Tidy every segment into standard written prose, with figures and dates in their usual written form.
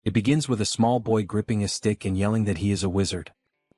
It begins with a small boy gripping a stick and yelling that he is a wizard.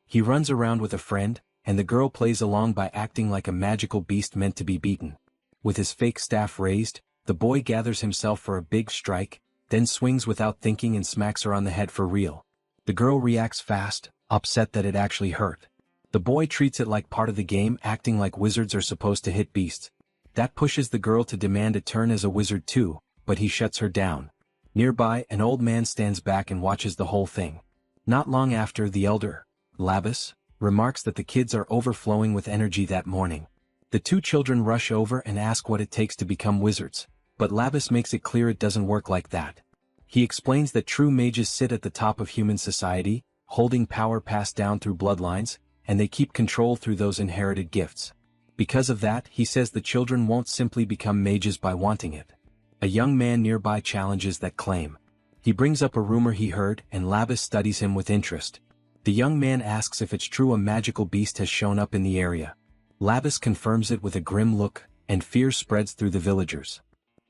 He runs around with a friend, and the girl plays along by acting like a magical beast meant to be beaten. With his fake staff raised, the boy gathers himself for a big strike, then swings without thinking and smacks her on the head for real. The girl reacts fast, upset that it actually hurt. The boy treats it like part of the game, acting like wizards are supposed to hit beasts. That pushes the girl to demand a turn as a wizard too, but he shuts her down. Nearby, an old man stands back and watches the whole thing. Not long after, the elder, Labus, remarks that the kids are overflowing with energy that morning. The two children rush over and ask what it takes to become wizards, but Labus makes it clear it doesn't work like that. He explains that true mages sit at the top of human society, holding power passed down through bloodlines, and they keep control through those inherited gifts. Because of that, he says the children won't simply become mages by wanting it. A young man nearby challenges that claim. He brings up a rumor he heard, and Labus studies him with interest. The young man asks if it's true a magical beast has shown up in the area. Labus confirms it with a grim look, and fear spreads through the villagers.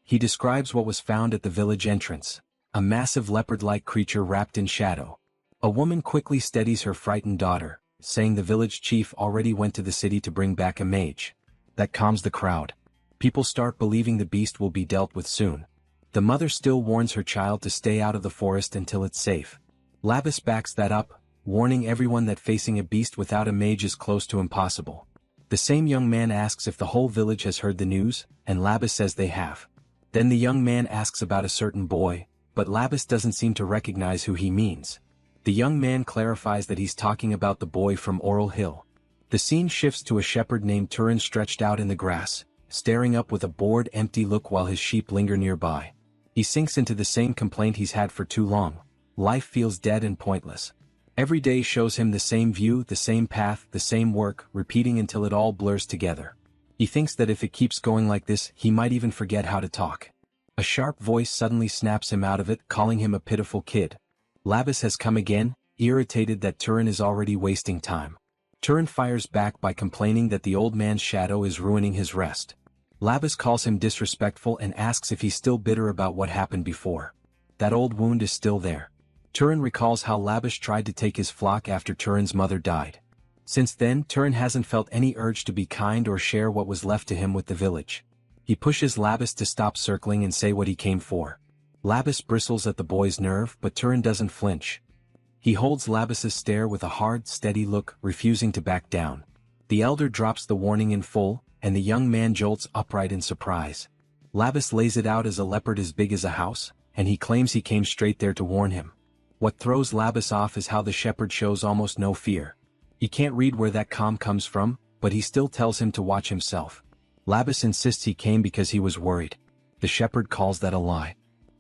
He describes what was found at the village entrance. A massive leopard-like creature wrapped in shadow. A woman quickly steadies her frightened daughter, saying the village chief already went to the city to bring back a mage. That calms the crowd. People start believing the beast will be dealt with soon. The mother still warns her child to stay out of the forest until it's safe. Labus backs that up, warning everyone that facing a beast without a mage is close to impossible. The same young man asks if the whole village has heard the news, and Labus says they have. Then the young man asks about a certain boy, but Labus doesn't seem to recognize who he means. The young man clarifies that he's talking about the boy from Hisaril Hill. The scene shifts to a shepherd named Turan stretched out in the grass, staring up with a bored, empty look while his sheep linger nearby. He sinks into the same complaint he's had for too long. Life feels dead and pointless. Every day shows him the same view, the same path, the same work, repeating until it all blurs together. He thinks that if it keeps going like this, he might even forget how to talk. A sharp voice suddenly snaps him out of it, calling him a pitiful kid. Labus has come again, irritated that Turan is already wasting time. Turan fires back by complaining that the old man's shadow is ruining his rest. Labus calls him disrespectful and asks if he's still bitter about what happened before. That old wound is still there. Turan recalls how Labus tried to take his flock after Turan's mother died. Since then, Turan hasn't felt any urge to be kind or share what was left to him with the village. He pushes Labus to stop circling and say what he came for. Labus bristles at the boy's nerve, but Turan doesn't flinch. He holds Labus's stare with a hard, steady look, refusing to back down. The elder drops the warning in full, and the young man jolts upright in surprise. Labus lays it out as a leopard as big as a house, and he claims he came straight there to warn him. What throws Labus off is how the shepherd shows almost no fear. He can't read where that calm comes from, but he still tells him to watch himself. Labus insists he came because he was worried. The shepherd calls that a lie.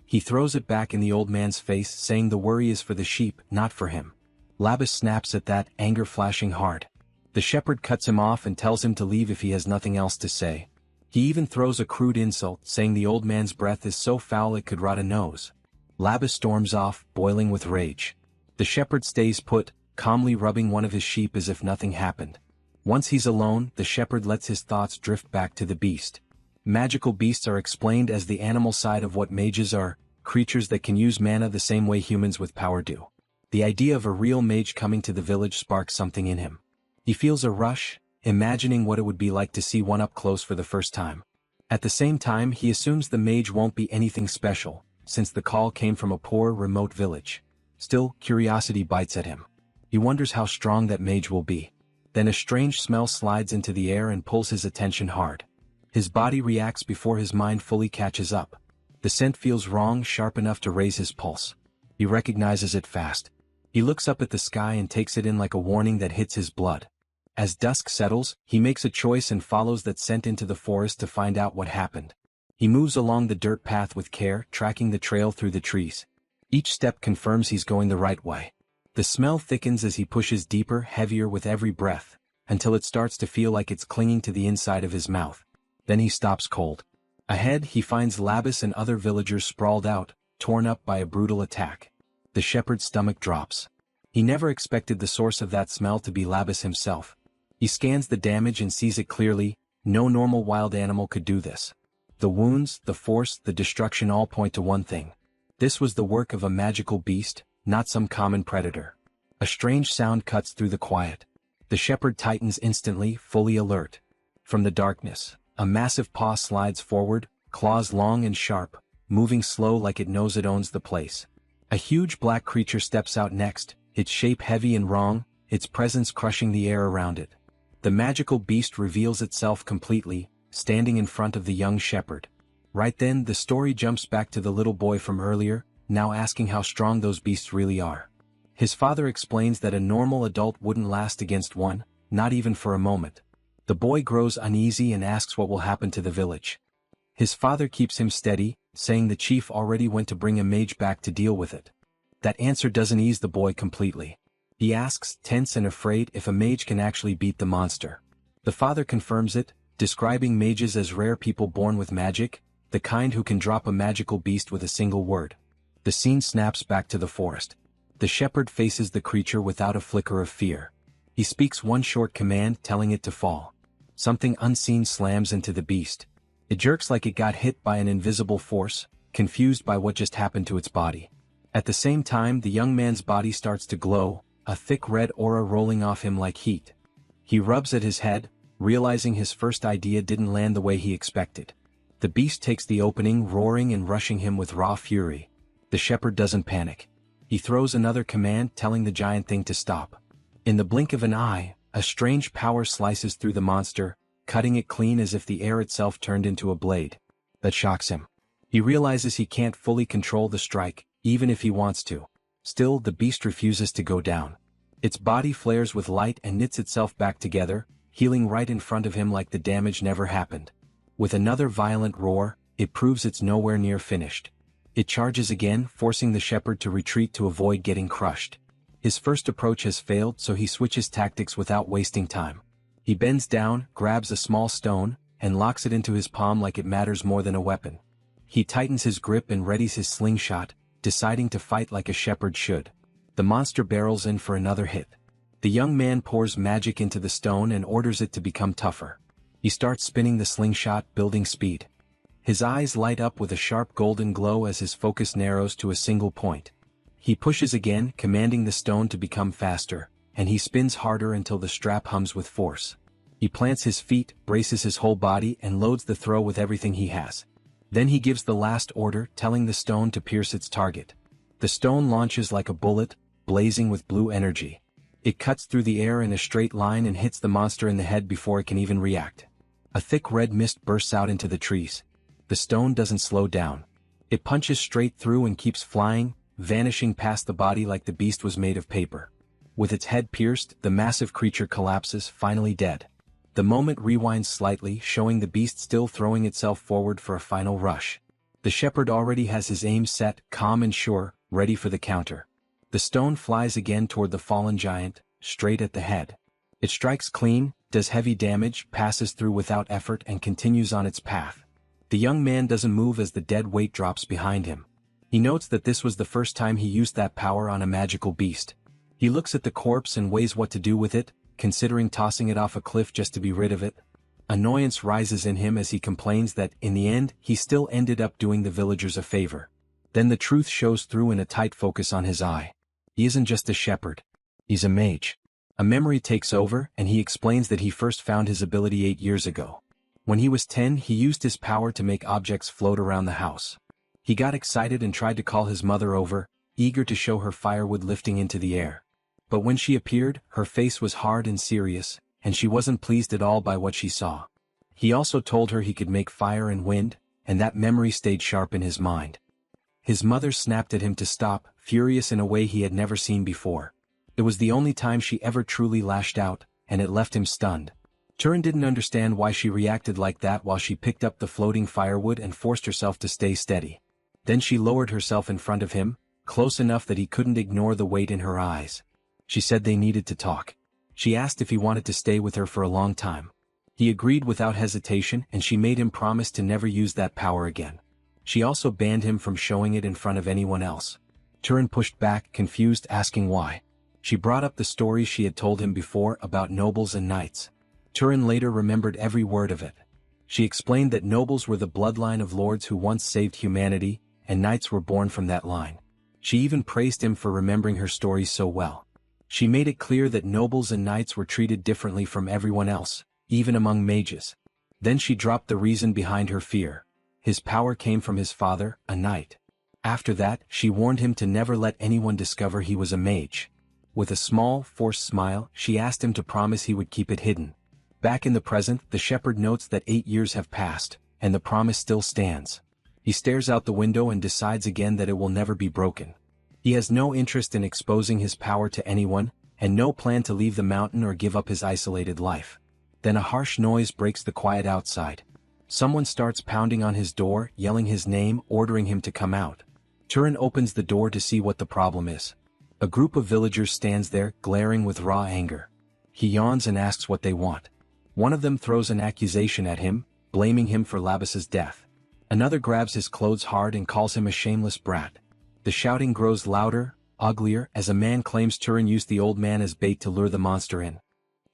He throws it back in the old man's face, saying the worry is for the sheep, not for him. Labus snaps at that, anger flashing hard. The shepherd cuts him off and tells him to leave if he has nothing else to say. He even throws a crude insult, saying the old man's breath is so foul it could rot a nose. Labus storms off, boiling with rage. The shepherd stays put, calmly rubbing one of his sheep as if nothing happened. Once he's alone, the shepherd lets his thoughts drift back to the beast. Magical beasts are explained as the animal side of what mages are, creatures that can use mana the same way humans with power do. The idea of a real mage coming to the village sparks something in him. He feels a rush, imagining what it would be like to see one up close for the first time. At the same time, he assumes the mage won't be anything special, since the call came from a poor, remote village. Still, curiosity bites at him. He wonders how strong that mage will be. Then a strange smell slides into the air and pulls his attention hard. His body reacts before his mind fully catches up. The scent feels wrong, sharp enough to raise his pulse. He recognizes it fast. He looks up at the sky and takes it in like a warning that hits his blood. As dusk settles, he makes a choice and follows that scent into the forest to find out what happened. He moves along the dirt path with care, tracking the trail through the trees. Each step confirms he's going the right way. The smell thickens as he pushes deeper, heavier with every breath, until it starts to feel like it's clinging to the inside of his mouth. Then he stops cold. Ahead, he finds Labus and other villagers sprawled out, torn up by a brutal attack. The shepherd's stomach drops. He never expected the source of that smell to be Labus himself. He scans the damage and sees it clearly. No normal wild animal could do this. The wounds, the force, the destruction all point to one thing. This was the work of a magical beast, not some common predator. A strange sound cuts through the quiet. The shepherd tightens instantly, fully alert. From the darkness, a massive paw slides forward, claws long and sharp, moving slow like it knows it owns the place. A huge black creature steps out next, its shape heavy and wrong, its presence crushing the air around it. The magical beast reveals itself completely, standing in front of the young shepherd. Right then, the story jumps back to the little boy from earlier, now asking how strong those beasts really are. His father explains that a normal adult wouldn't last against one, not even for a moment. The boy grows uneasy and asks what will happen to the village. His father keeps him steady, saying the chief already went to bring a mage back to deal with it. That answer doesn't ease the boy completely. He asks, tense and afraid, if a mage can actually beat the monster. The father confirms it, describing mages as rare people born with magic, the kind who can drop a magical beast with a single word. The scene snaps back to the forest. The shepherd faces the creature without a flicker of fear. He speaks one short command, telling it to fall. Something unseen slams into the beast. It jerks like it got hit by an invisible force, confused by what just happened to its body. At the same time, the young man's body starts to glow, a thick red aura rolling off him like heat. He rubs at his head, realizing his first idea didn't land the way he expected. The beast takes the opening, roaring and rushing him with raw fury. The shepherd doesn't panic. He throws another command, telling the giant thing to stop. In the blink of an eye, a strange power slices through the monster, cutting it clean as if the air itself turned into a blade. That shocks him. He realizes he can't fully control the strike, even if he wants to. Still, the beast refuses to go down. Its body flares with light and knits itself back together, healing right in front of him like the damage never happened. With another violent roar, it proves it's nowhere near finished. It charges again, forcing the shepherd to retreat to avoid getting crushed. His first approach has failed, so he switches tactics without wasting time. He bends down, grabs a small stone, and locks it into his palm like it matters more than a weapon. He tightens his grip and readies his slingshot, deciding to fight like a shepherd should. The monster barrels in for another hit. The young man pours magic into the stone and orders it to become tougher. He starts spinning the slingshot, building speed. His eyes light up with a sharp golden glow as his focus narrows to a single point. He pushes again, commanding the stone to become faster, and he spins harder until the strap hums with force. He plants his feet, braces his whole body, and loads the throw with everything he has. Then he gives the last order, telling the stone to pierce its target. The stone launches like a bullet, blazing with blue energy. It cuts through the air in a straight line and hits the monster in the head before it can even react. A thick red mist bursts out into the trees. The stone doesn't slow down. It punches straight through and keeps flying, vanishing past the body like the beast was made of paper. With its head pierced, the massive creature collapses, finally dead. The moment rewinds slightly, showing the beast still throwing itself forward for a final rush. The shepherd already has his aim set, calm and sure, ready for the counter. The stone flies again toward the fallen giant, straight at the head. It strikes clean, does heavy damage, passes through without effort and continues on its path. The young man doesn't move as the dead weight drops behind him. He notes that this was the first time he used that power on a magical beast. He looks at the corpse and weighs what to do with it, considering tossing it off a cliff just to be rid of it. Annoyance rises in him as he complains that, in the end, he still ended up doing the villagers a favor. Then the truth shows through in a tight focus on his eye. He isn't just a shepherd. He's a mage. A memory takes over, and he explains that he first found his ability 8 years ago. When he was 10, he used his power to make objects float around the house. He got excited and tried to call his mother over, eager to show her firewood lifting into the air. But when she appeared, her face was hard and serious, and she wasn't pleased at all by what she saw. He also told her he could make fire and wind, and that memory stayed sharp in his mind. His mother snapped at him to stop, furious in a way he had never seen before. It was the only time she ever truly lashed out, and it left him stunned. Turan didn't understand why she reacted like that while she picked up the floating firewood and forced herself to stay steady. Then she lowered herself in front of him, close enough that he couldn't ignore the weight in her eyes. She said they needed to talk. She asked if he wanted to stay with her for a long time. He agreed without hesitation, and she made him promise to never use that power again. She also banned him from showing it in front of anyone else. Turan pushed back, confused, asking why. She brought up the stories she had told him before about nobles and knights. Turan later remembered every word of it. She explained that nobles were the bloodline of lords who once saved humanity, and knights were born from that line. She even praised him for remembering her stories so well. She made it clear that nobles and knights were treated differently from everyone else, even among mages. Then she dropped the reason behind her fear. His power came from his father, a knight. After that, she warned him to never let anyone discover he was a mage. With a small, forced smile, she asked him to promise he would keep it hidden. Back in the present, the shepherd notes that 8 years have passed, and the promise still stands. He stares out the window and decides again that it will never be broken. He has no interest in exposing his power to anyone, and no plan to leave the mountain or give up his isolated life. Then a harsh noise breaks the quiet outside. Someone starts pounding on his door, yelling his name, ordering him to come out. Turan opens the door to see what the problem is. A group of villagers stands there, glaring with raw anger. He yawns and asks what they want. One of them throws an accusation at him, blaming him for Labas's death. Another grabs his clothes hard and calls him a shameless brat. The shouting grows louder, uglier, as a man claims Turan used the old man as bait to lure the monster in.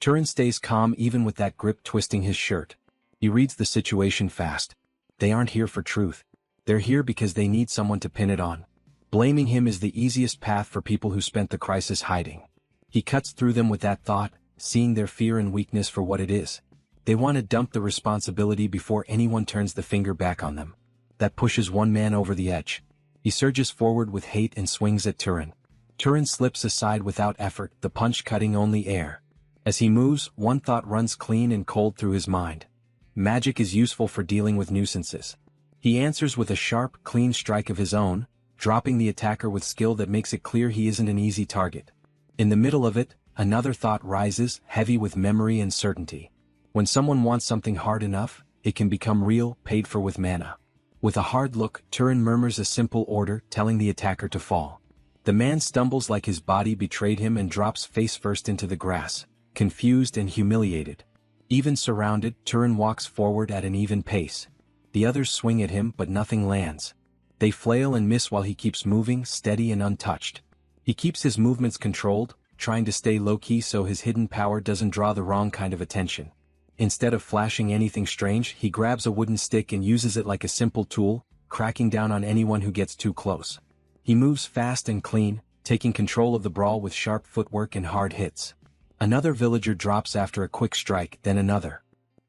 Turan stays calm even with that grip twisting his shirt. He reads the situation fast. They aren't here for truth. They're here because they need someone to pin it on. Blaming him is the easiest path for people who spent the crisis hiding. He cuts through them with that thought, seeing their fear and weakness for what it is. They want to dump the responsibility before anyone turns the finger back on them. That pushes one man over the edge. He surges forward with hate and swings at Turan. Turan slips aside without effort, the punch cutting only air. As he moves, one thought runs clean and cold through his mind. Magic is useful for dealing with nuisances. He answers with a sharp, clean strike of his own, dropping the attacker with skill that makes it clear he isn't an easy target. In the middle of it, another thought rises, heavy with memory and certainty. When someone wants something hard enough, it can become real, paid for with mana. With a hard look, Turan murmurs a simple order, telling the attacker to fall. The man stumbles like his body betrayed him and drops face first into the grass, confused and humiliated. Even surrounded, Turan walks forward at an even pace. The others swing at him but nothing lands. They flail and miss while he keeps moving, steady and untouched. He keeps his movements controlled, trying to stay low-key so his hidden power doesn't draw the wrong kind of attention. Instead of flashing anything strange, he grabs a wooden stick and uses it like a simple tool, cracking down on anyone who gets too close. He moves fast and clean, taking control of the brawl with sharp footwork and hard hits. Another villager drops after a quick strike, then another.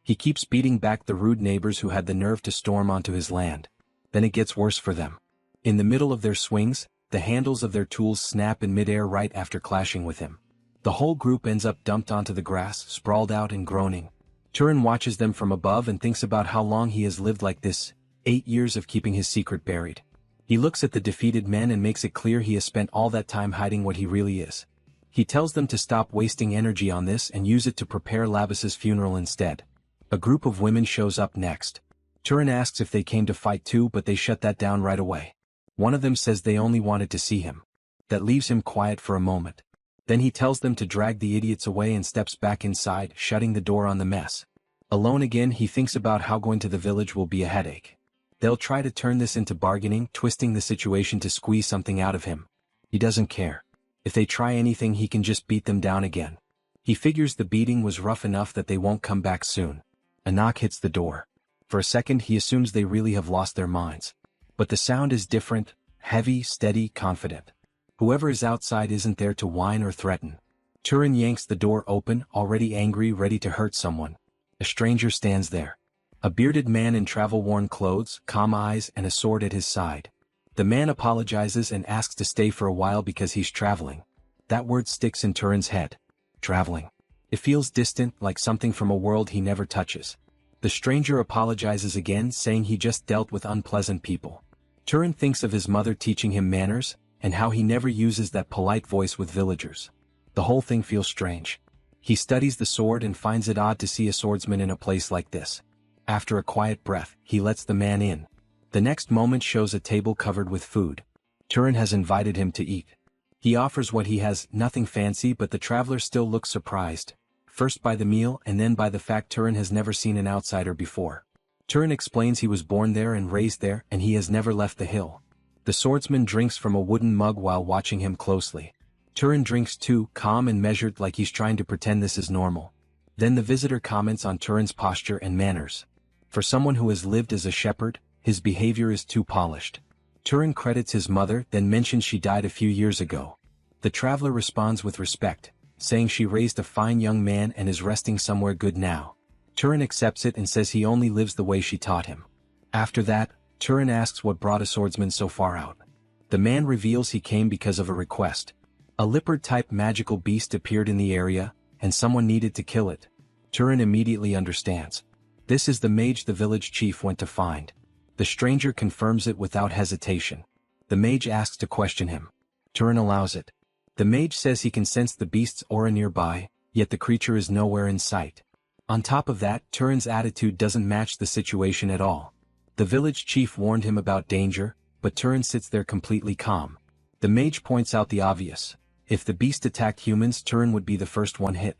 He keeps beating back the rude neighbors who had the nerve to storm onto his land. Then it gets worse for them. In the middle of their swings, the handles of their tools snap in midair right after clashing with him. The whole group ends up dumped onto the grass, sprawled out and groaning. Turan watches them from above and thinks about how long he has lived like this, 8 years of keeping his secret buried. He looks at the defeated men and makes it clear he has spent all that time hiding what he really is. He tells them to stop wasting energy on this and use it to prepare Labas's funeral instead. A group of women shows up next. Turan asks if they came to fight too, but they shut that down right away. One of them says they only wanted to see him. That leaves him quiet for a moment. Then he tells them to drag the idiots away and steps back inside, shutting the door on the mess. Alone again, he thinks about how going to the village will be a headache. They'll try to turn this into bargaining, twisting the situation to squeeze something out of him. He doesn't care. If they try anything, he can just beat them down again. He figures the beating was rough enough that they won't come back soon. A knock hits the door. For a second he assumes they really have lost their minds. But the sound is different, heavy, steady, confident. Whoever is outside isn't there to whine or threaten. Turan yanks the door open, already angry, ready to hurt someone. A stranger stands there. A bearded man in travel-worn clothes, calm eyes and a sword at his side. The man apologizes and asks to stay for a while because he's traveling. That word sticks in Turan's head. Traveling. It feels distant, like something from a world he never touches. The stranger apologizes again, saying he just dealt with unpleasant people. Turan thinks of his mother teaching him manners, and how he never uses that polite voice with villagers. The whole thing feels strange. He studies the sword and finds it odd to see a swordsman in a place like this. After a quiet breath, he lets the man in. The next moment shows a table covered with food. Turan has invited him to eat. He offers what he has, nothing fancy, but the traveler still looks surprised. First by the meal and then by the fact Turan has never seen an outsider before. Turan explains he was born there and raised there and he has never left the hill. The swordsman drinks from a wooden mug while watching him closely. Turan drinks too, calm and measured, like he's trying to pretend this is normal. Then the visitor comments on Turan's posture and manners. For someone who has lived as a shepherd, his behavior is too polished. Turan credits his mother, then mentions she died a few years ago. The traveler responds with respect, saying she raised a fine young man and is resting somewhere good now. Turan accepts it and says he only lives the way she taught him. After that, Turan asks what brought a swordsman so far out. The man reveals he came because of a request. A leopard-type magical beast appeared in the area, and someone needed to kill it. Turan immediately understands. This is the mage the village chief went to find. The stranger confirms it without hesitation. The mage asks to question him. Turan allows it. The mage says he can sense the beast's aura nearby, yet the creature is nowhere in sight. On top of that, Turan's attitude doesn't match the situation at all. The village chief warned him about danger, but Turan sits there completely calm. The mage points out the obvious. If the beast attacked humans, Turan would be the first one hit.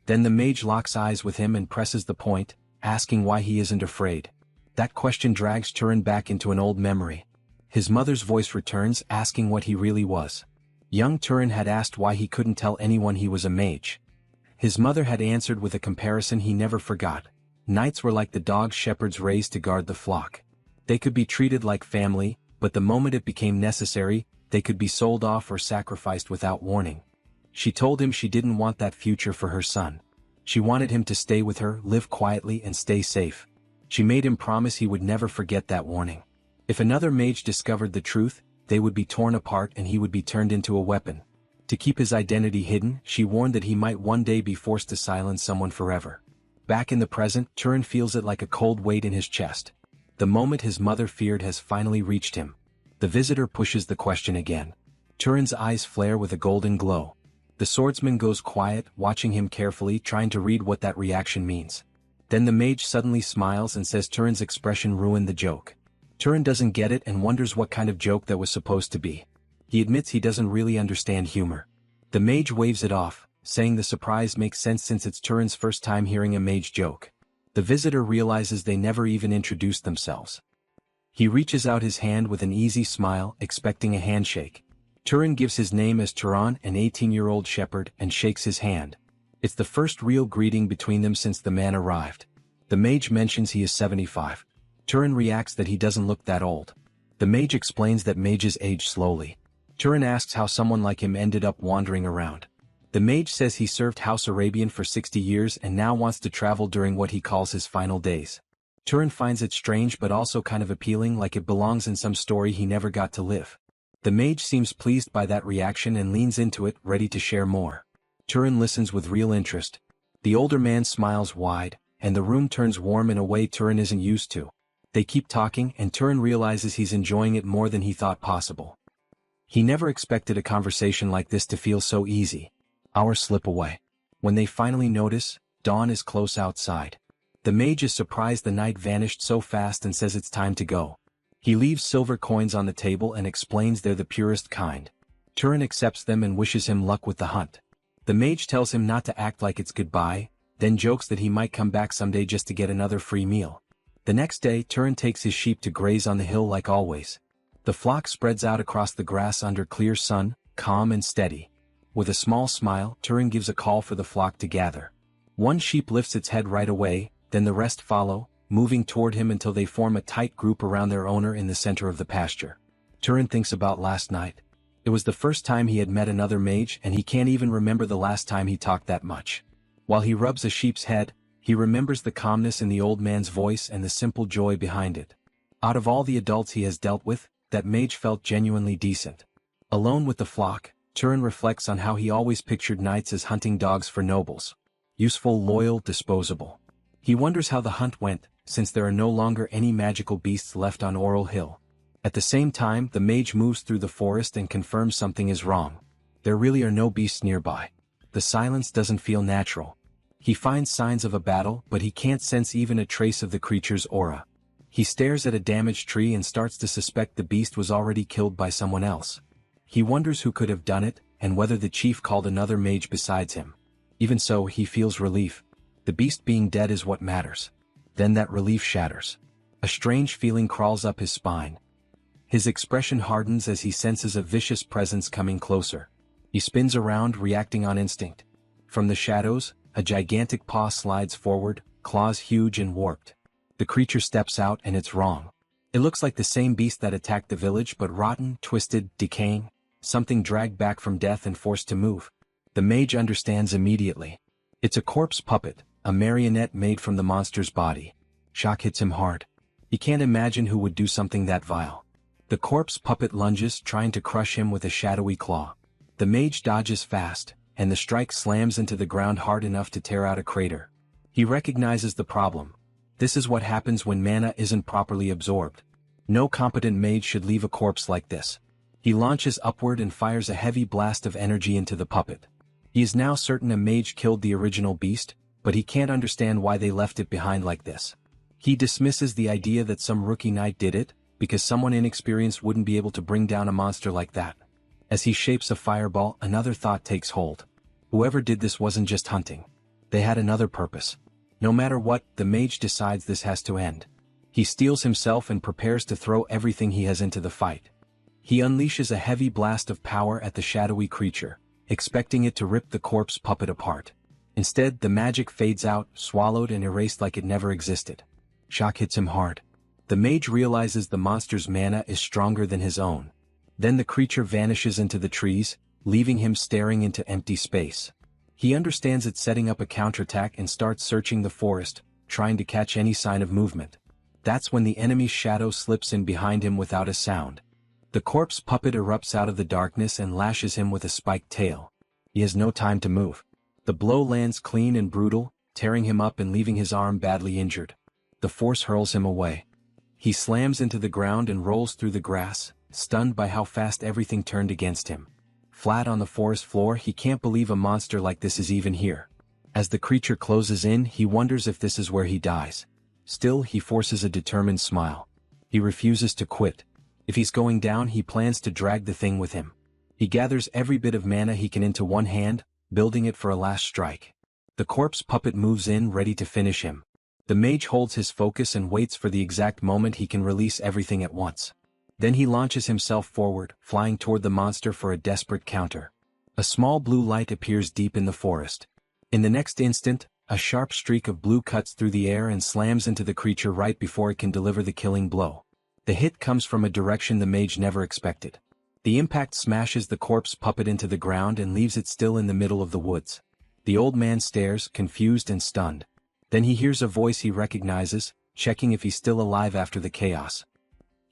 Then the mage locks eyes with him and presses the point, asking why he isn't afraid. That question drags Turan back into an old memory. His mother's voice returns, asking what he really was. Young Turan had asked why he couldn't tell anyone he was a mage. His mother had answered with a comparison he never forgot. Knights were like the dogs shepherds raised to guard the flock. They could be treated like family, but the moment it became necessary, they could be sold off or sacrificed without warning. She told him she didn't want that future for her son. She wanted him to stay with her, live quietly and stay safe. She made him promise he would never forget that warning. If another mage discovered the truth, they would be torn apart and he would be turned into a weapon. To keep his identity hidden, she warned that he might one day be forced to silence someone forever. Back in the present, Turan feels it like a cold weight in his chest. The moment his mother feared has finally reached him. The visitor pushes the question again. Turan's eyes flare with a golden glow. The swordsman goes quiet, watching him carefully, trying to read what that reaction means. Then the mage suddenly smiles and says Turan's expression ruined the joke. Turan doesn't get it and wonders what kind of joke that was supposed to be. He admits he doesn't really understand humor. The mage waves it off, saying the surprise makes sense since it's Turan's first time hearing a mage joke. The visitor realizes they never even introduced themselves. He reaches out his hand with an easy smile, expecting a handshake. Turan gives his name as Turan, an 18-year-old shepherd, and shakes his hand. It's the first real greeting between them since the man arrived. The mage mentions he is 75. Turan reacts that he doesn't look that old. The mage explains that mages age slowly. Turan asks how someone like him ended up wandering around. The mage says he served House Arabian for 60 years and now wants to travel during what he calls his final days. Turan finds it strange but also kind of appealing, like it belongs in some story he never got to live. The mage seems pleased by that reaction and leans into it, ready to share more. Turan listens with real interest. The older man smiles wide, and the room turns warm in a way Turan isn't used to. They keep talking and Turan realizes he's enjoying it more than he thought possible. He never expected a conversation like this to feel so easy. Hours slip away. When they finally notice, dawn is close outside. The mage is surprised the night vanished so fast and says it's time to go. He leaves silver coins on the table and explains they're the purest kind. Turan accepts them and wishes him luck with the hunt. The mage tells him not to act like it's goodbye, then jokes that he might come back someday just to get another free meal. The next day, Turan takes his sheep to graze on the hill like always. The flock spreads out across the grass under clear sun, calm and steady. With a small smile, Turan gives a call for the flock to gather. One sheep lifts its head right away, then the rest follow, moving toward him until they form a tight group around their owner in the center of the pasture. Turan thinks about last night. It was the first time he had met another mage and he can't even remember the last time he talked that much. While he rubs a sheep's head, he remembers the calmness in the old man's voice and the simple joy behind it. Out of all the adults he has dealt with, that mage felt genuinely decent. Alone with the flock, Turan reflects on how he always pictured knights as hunting dogs for nobles. Useful, loyal, disposable. He wonders how the hunt went, since there are no longer any magical beasts left on Overpowered Hill. At the same time, the mage moves through the forest and confirms something is wrong. There really are no beasts nearby. The silence doesn't feel natural. He finds signs of a battle, but he can't sense even a trace of the creature's aura. He stares at a damaged tree and starts to suspect the beast was already killed by someone else. He wonders who could have done it, and whether the chief called another mage besides him. Even so, he feels relief. The beast being dead is what matters. Then that relief shatters. A strange feeling crawls up his spine. His expression hardens as he senses a vicious presence coming closer. He spins around, reacting on instinct. From the shadows, a gigantic paw slides forward, claws huge and warped. The creature steps out and it's wrong. It looks like the same beast that attacked the village, but rotten, twisted, decaying, something dragged back from death and forced to move. The mage understands immediately. It's a corpse puppet, a marionette made from the monster's body. Shock hits him hard. He can't imagine who would do something that vile. The corpse puppet lunges, trying to crush him with a shadowy claw. The mage dodges fast, and the strike slams into the ground hard enough to tear out a crater. He recognizes the problem. This is what happens when mana isn't properly absorbed. No competent mage should leave a corpse like this. He launches upward and fires a heavy blast of energy into the puppet. He is now certain a mage killed the original beast, but he can't understand why they left it behind like this. He dismisses the idea that some rookie knight did it, because someone inexperienced wouldn't be able to bring down a monster like that. As he shapes a fireball, another thought takes hold. Whoever did this wasn't just hunting. They had another purpose. No matter what, the mage decides this has to end. He steels himself and prepares to throw everything he has into the fight. He unleashes a heavy blast of power at the shadowy creature, expecting it to rip the corpse puppet apart. Instead, the magic fades out, swallowed and erased like it never existed. Shock hits him hard. The mage realizes the monster's mana is stronger than his own. Then the creature vanishes into the trees, leaving him staring into empty space. He understands it's setting up a counterattack and starts searching the forest, trying to catch any sign of movement. That's when the enemy's shadow slips in behind him without a sound. The corpse puppet erupts out of the darkness and lashes him with a spiked tail. He has no time to move. The blow lands clean and brutal, tearing him up and leaving his arm badly injured. The force hurls him away. He slams into the ground and rolls through the grass, stunned by how fast everything turned against him. Flat on the forest floor, he can't believe a monster like this is even here. As the creature closes in, he wonders if this is where he dies. Still, he forces a determined smile. He refuses to quit. If he's going down, he plans to drag the thing with him. He gathers every bit of mana he can into one hand, building it for a last strike. The corpse puppet moves in, ready to finish him. The mage holds his focus and waits for the exact moment he can release everything at once. Then he launches himself forward, flying toward the monster for a desperate counter. A small blue light appears deep in the forest. In the next instant, a sharp streak of blue cuts through the air and slams into the creature right before it can deliver the killing blow. The hit comes from a direction the mage never expected. The impact smashes the corpse puppet into the ground and leaves it still in the middle of the woods. The old man stares, confused and stunned. Then he hears a voice he recognizes, checking if he's still alive after the chaos.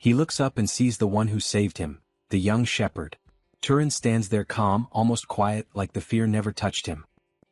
He looks up and sees the one who saved him, the young shepherd. Turan stands there calm, almost quiet, like the fear never touched him.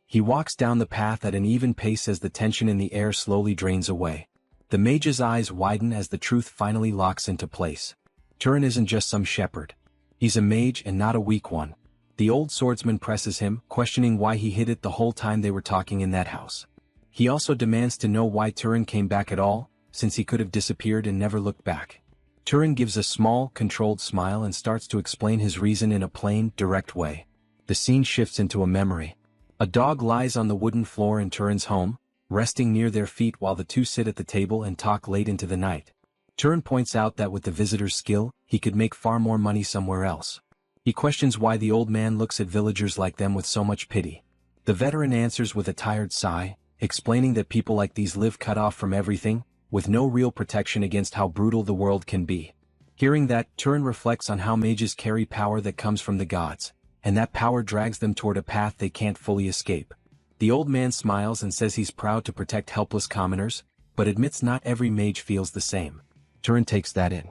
He walks down the path at an even pace as the tension in the air slowly drains away. The mage's eyes widen as the truth finally locks into place. Turan isn't just some shepherd. He's a mage and not a weak one. The old swordsman presses him, questioning why he hid it the whole time they were talking in that house. He also demands to know why Turan came back at all, since he could have disappeared and never looked back. Turan gives a small, controlled smile and starts to explain his reason in a plain, direct way. The scene shifts into a memory. A dog lies on the wooden floor in Turan's home, resting near their feet while the two sit at the table and talk late into the night. Turan points out that with the visitor's skill, he could make far more money somewhere else. He questions why the old man looks at villagers like them with so much pity. The veteran answers with a tired sigh, explaining that people like these live cut off from everything, with no real protection against how brutal the world can be. Hearing that, Turan reflects on how mages carry power that comes from the gods, and that power drags them toward a path they can't fully escape. The old man smiles and says he's proud to protect helpless commoners, but admits not every mage feels the same. Turan takes that in.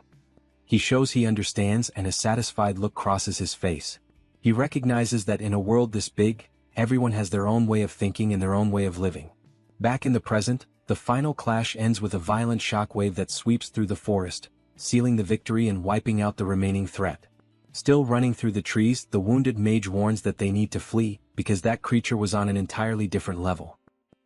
He shows he understands, and a satisfied look crosses his face. He recognizes that in a world this big, everyone has their own way of thinking and their own way of living. Back in the present, the final clash ends with a violent shockwave that sweeps through the forest, sealing the victory and wiping out the remaining threat. Still running through the trees, the wounded mage warns that they need to flee, because that creature was on an entirely different level.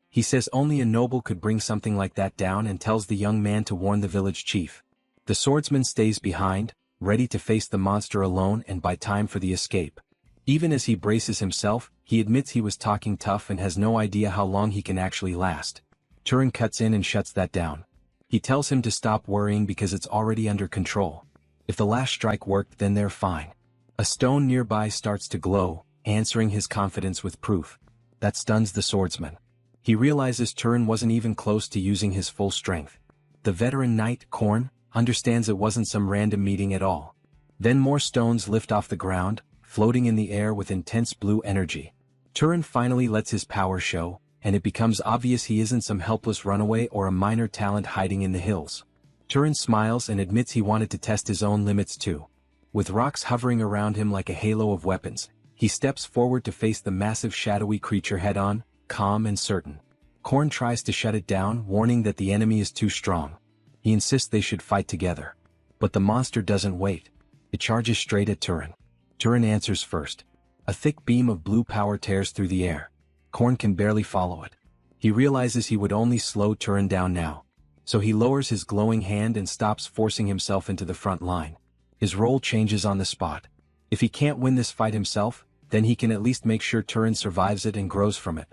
He says only a noble could bring something like that down and tells the young man to warn the village chief. The swordsman stays behind, ready to face the monster alone and buy time for the escape. Even as he braces himself, he admits he was talking tough and has no idea how long he can actually last. Turan cuts in and shuts that down. He tells him to stop worrying because it's already under control. If the last strike worked, then they're fine. A stone nearby starts to glow, answering his confidence with proof. That stuns the swordsman. He realizes Turan wasn't even close to using his full strength. The veteran knight, Korn, understands it wasn't some random meeting at all. Then more stones lift off the ground, floating in the air with intense blue energy. Turan finally lets his power show, and it becomes obvious he isn't some helpless runaway or a minor talent hiding in the hills. Turan smiles and admits he wanted to test his own limits too. With rocks hovering around him like a halo of weapons, he steps forward to face the massive shadowy creature head-on, calm and certain. Korn tries to shut it down, warning that the enemy is too strong. He insists they should fight together. But the monster doesn't wait. It charges straight at Turan. Turan answers first. A thick beam of blue power tears through the air. Korn can barely follow it. He realizes he would only slow Turan down now. So he lowers his glowing hand and stops forcing himself into the front line. His role changes on the spot. If he can't win this fight himself, then he can at least make sure Turan survives it and grows from it.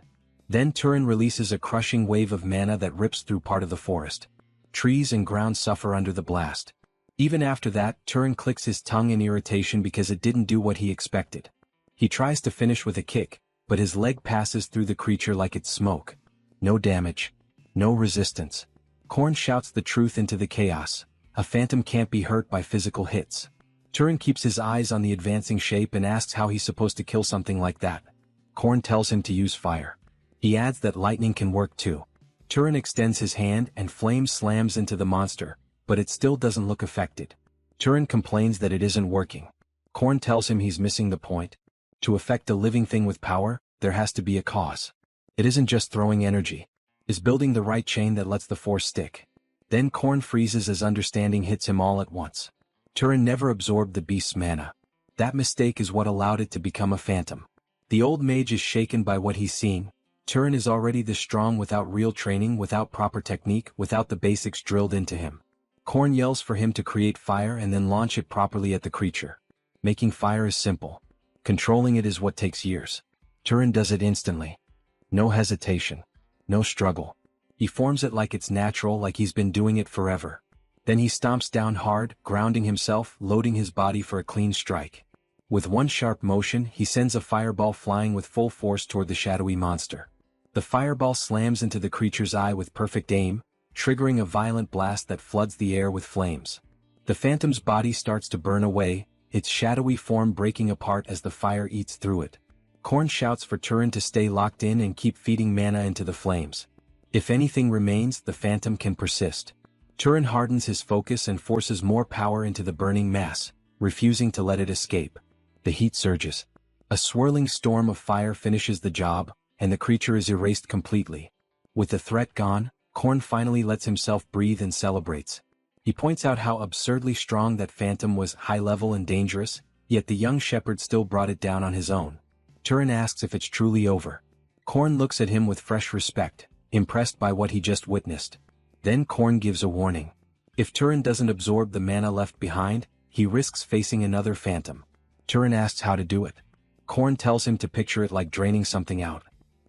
Then Turan releases a crushing wave of mana that rips through part of the forest. Trees and ground suffer under the blast. Even after that, Turan clicks his tongue in irritation because it didn't do what he expected. He tries to finish with a kick, but his leg passes through the creature like it's smoke. No damage. No resistance. Korn shouts the truth into the chaos. A phantom can't be hurt by physical hits. Turan keeps his eyes on the advancing shape and asks how he's supposed to kill something like that. Korn tells him to use fire. He adds that lightning can work too. Turan extends his hand and flame slams into the monster, but it still doesn't look affected. Turan complains that it isn't working. Korn tells him he's missing the point. To affect a living thing with power, there has to be a cause. It isn't just throwing energy. It's building the right chain that lets the force stick. Then Korn freezes as understanding hits him all at once. Turan never absorbed the beast's mana. That mistake is what allowed it to become a phantom. The old mage is shaken by what he's seeing. Turan is already this strong without real training, without proper technique, without the basics drilled into him. Korn yells for him to create fire and then launch it properly at the creature. Making fire is simple. Controlling it is what takes years. Turan does it instantly. No hesitation. No struggle. He forms it like it's natural, like he's been doing it forever. Then he stomps down hard, grounding himself, loading his body for a clean strike. With one sharp motion, he sends a fireball flying with full force toward the shadowy monster. The fireball slams into the creature's eye with perfect aim, triggering a violent blast that floods the air with flames. The phantom's body starts to burn away, its shadowy form breaking apart as the fire eats through it. Korn shouts for Turan to stay locked in and keep feeding mana into the flames. If anything remains, the phantom can persist. Turan hardens his focus and forces more power into the burning mass, refusing to let it escape. The heat surges. A swirling storm of fire finishes the job, and the creature is erased completely. With the threat gone, Korn finally lets himself breathe and celebrates. He points out how absurdly strong that phantom was, high-level and dangerous, yet the young shepherd still brought it down on his own. Turan asks if it's truly over. Korn looks at him with fresh respect, impressed by what he just witnessed. Then Korn gives a warning. If Turan doesn't absorb the mana left behind, he risks facing another phantom. Turan asks how to do it. Korn tells him to picture it like draining something out.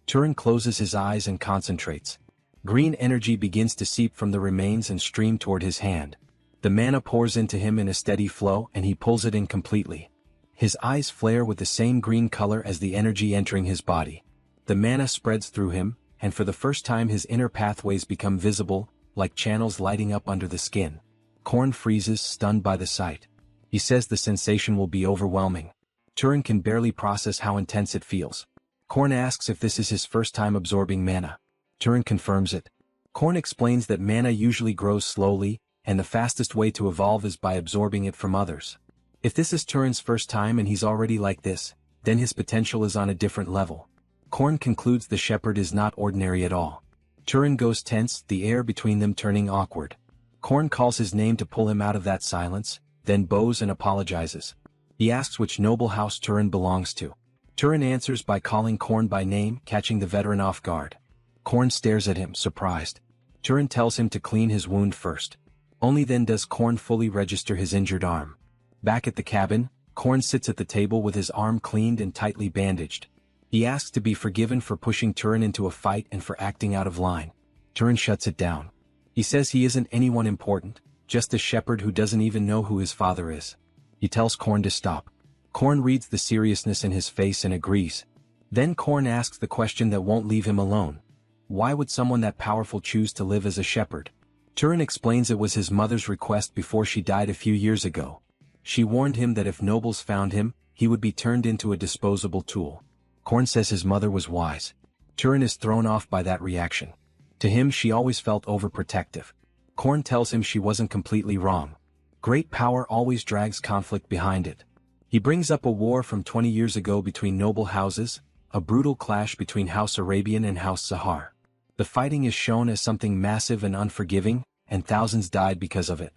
Turan closes his eyes and concentrates. Green energy begins to seep from the remains and stream toward his hand. The mana pours into him in a steady flow and he pulls it in completely. His eyes flare with the same green color as the energy entering his body. The mana spreads through him, and for the first time his inner pathways become visible, like channels lighting up under the skin. Korn freezes, stunned by the sight. He says the sensation will be overwhelming. Turan can barely process how intense it feels. Korn asks if this is his first time absorbing mana. Turan confirms it. Korn explains that mana usually grows slowly, and the fastest way to evolve is by absorbing it from others. If this is Turan's first time and he's already like this, then his potential is on a different level. Korn concludes the shepherd is not ordinary at all. Turan goes tense, the air between them turning awkward. Korn calls his name to pull him out of that silence, then bows and apologizes. He asks which noble house Turan belongs to. Turan answers by calling Korn by name, catching the veteran off guard. Korn stares at him, surprised. Turan tells him to clean his wound first. Only then does Korn fully register his injured arm. Back at the cabin, Korn sits at the table with his arm cleaned and tightly bandaged. He asks to be forgiven for pushing Turan into a fight and for acting out of line. Turan shuts it down. He says he isn't anyone important, just a shepherd who doesn't even know who his father is. He tells Korn to stop. Korn reads the seriousness in his face and agrees. Then Korn asks the question that won't leave him alone. Why would someone that powerful choose to live as a shepherd? Turan explains it was his mother's request before she died a few years ago. She warned him that if nobles found him, he would be turned into a disposable tool. Korn says his mother was wise. Turan is thrown off by that reaction. To him she always felt overprotective. Korn tells him she wasn't completely wrong. Great power always drags conflict behind it. He brings up a war from 20 years ago between noble houses, a brutal clash between House Arabian and House Sahar. The fighting is shown as something massive and unforgiving, and thousands died because of it.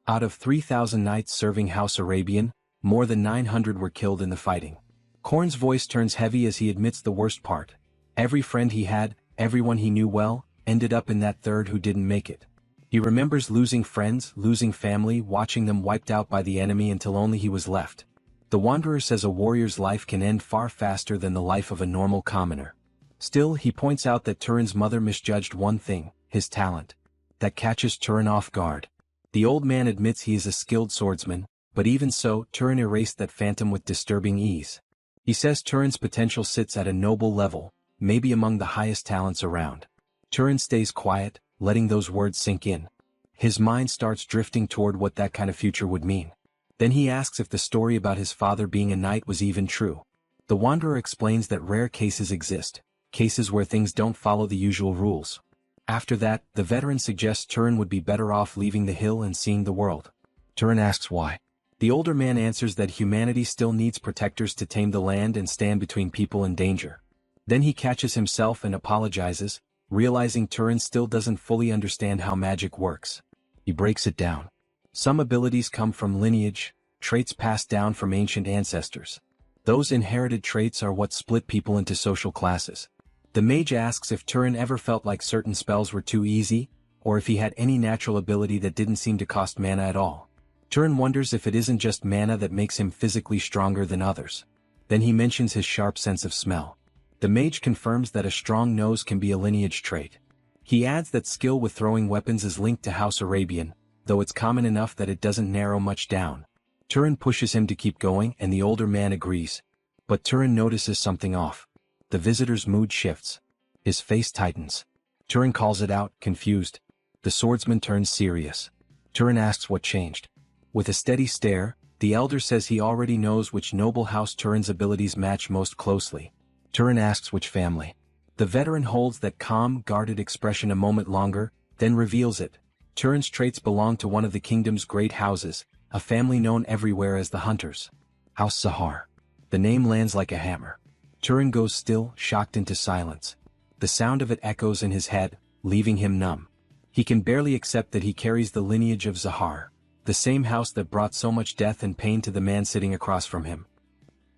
Out of 3,000 knights serving House Arabian, more than 900 were killed in the fighting. Korn's voice turns heavy as he admits the worst part. Every friend he had, everyone he knew well, ended up in that third who didn't make it. He remembers losing friends, losing family, watching them wiped out by the enemy until only he was left. The Wanderer says a warrior's life can end far faster than the life of a normal commoner. Still, he points out that Turan's mother misjudged one thing, his talent. That catches Turan off guard. The old man admits he is a skilled swordsman, but even so, Turan erased that phantom with disturbing ease. He says Turan's potential sits at a noble level, maybe among the highest talents around. Turan stays quiet, letting those words sink in. His mind starts drifting toward what that kind of future would mean. Then he asks if the story about his father being a knight was even true. The Wanderer explains that rare cases exist, cases where things don't follow the usual rules. After that, the veteran suggests Turan would be better off leaving the hill and seeing the world. Turan asks why. The older man answers that humanity still needs protectors to tame the land and stand between people and danger. Then he catches himself and apologizes, realizing Turan still doesn't fully understand how magic works. He breaks it down. Some abilities come from lineage, traits passed down from ancient ancestors. Those inherited traits are what split people into social classes. The mage asks if Turan ever felt like certain spells were too easy, or if he had any natural ability that didn't seem to cost mana at all. Turan wonders if it isn't just mana that makes him physically stronger than others. Then he mentions his sharp sense of smell. The mage confirms that a strong nose can be a lineage trait. He adds that skill with throwing weapons is linked to House Arabian, though it's common enough that it doesn't narrow much down. Turan pushes him to keep going and the older man agrees. But Turan notices something off. The visitor's mood shifts. His face tightens. Turan calls it out, confused. The swordsman turns serious. Turan asks what changed. With a steady stare, the elder says he already knows which noble house Turan's abilities match most closely. Turan asks which family. The veteran holds that calm, guarded expression a moment longer, then reveals it. Turan's traits belong to one of the kingdom's great houses, a family known everywhere as the Hunters. House Sahar. The name lands like a hammer. Turan goes still, shocked into silence. The sound of it echoes in his head, leaving him numb. He can barely accept that he carries the lineage of Zahar, the same house that brought so much death and pain to the man sitting across from him.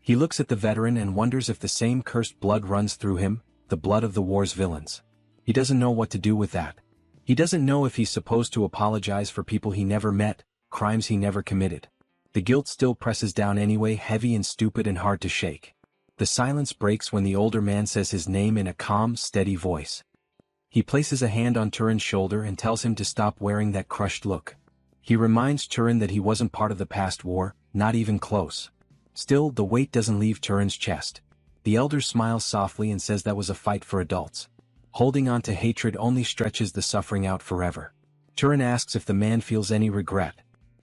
He looks at the veteran and wonders if the same cursed blood runs through him, the blood of the war's villains. He doesn't know what to do with that. He doesn't know if he's supposed to apologize for people he never met, crimes he never committed. The guilt still presses down anyway, heavy and stupid and hard to shake. The silence breaks when the older man says his name in a calm, steady voice. He places a hand on Turan's shoulder and tells him to stop wearing that crushed look. He reminds Turan that he wasn't part of the past war, not even close. Still, the weight doesn't leave Turan's chest. The elder smiles softly and says that was a fight for adults. Holding on to hatred only stretches the suffering out forever. Turan asks if the man feels any regret.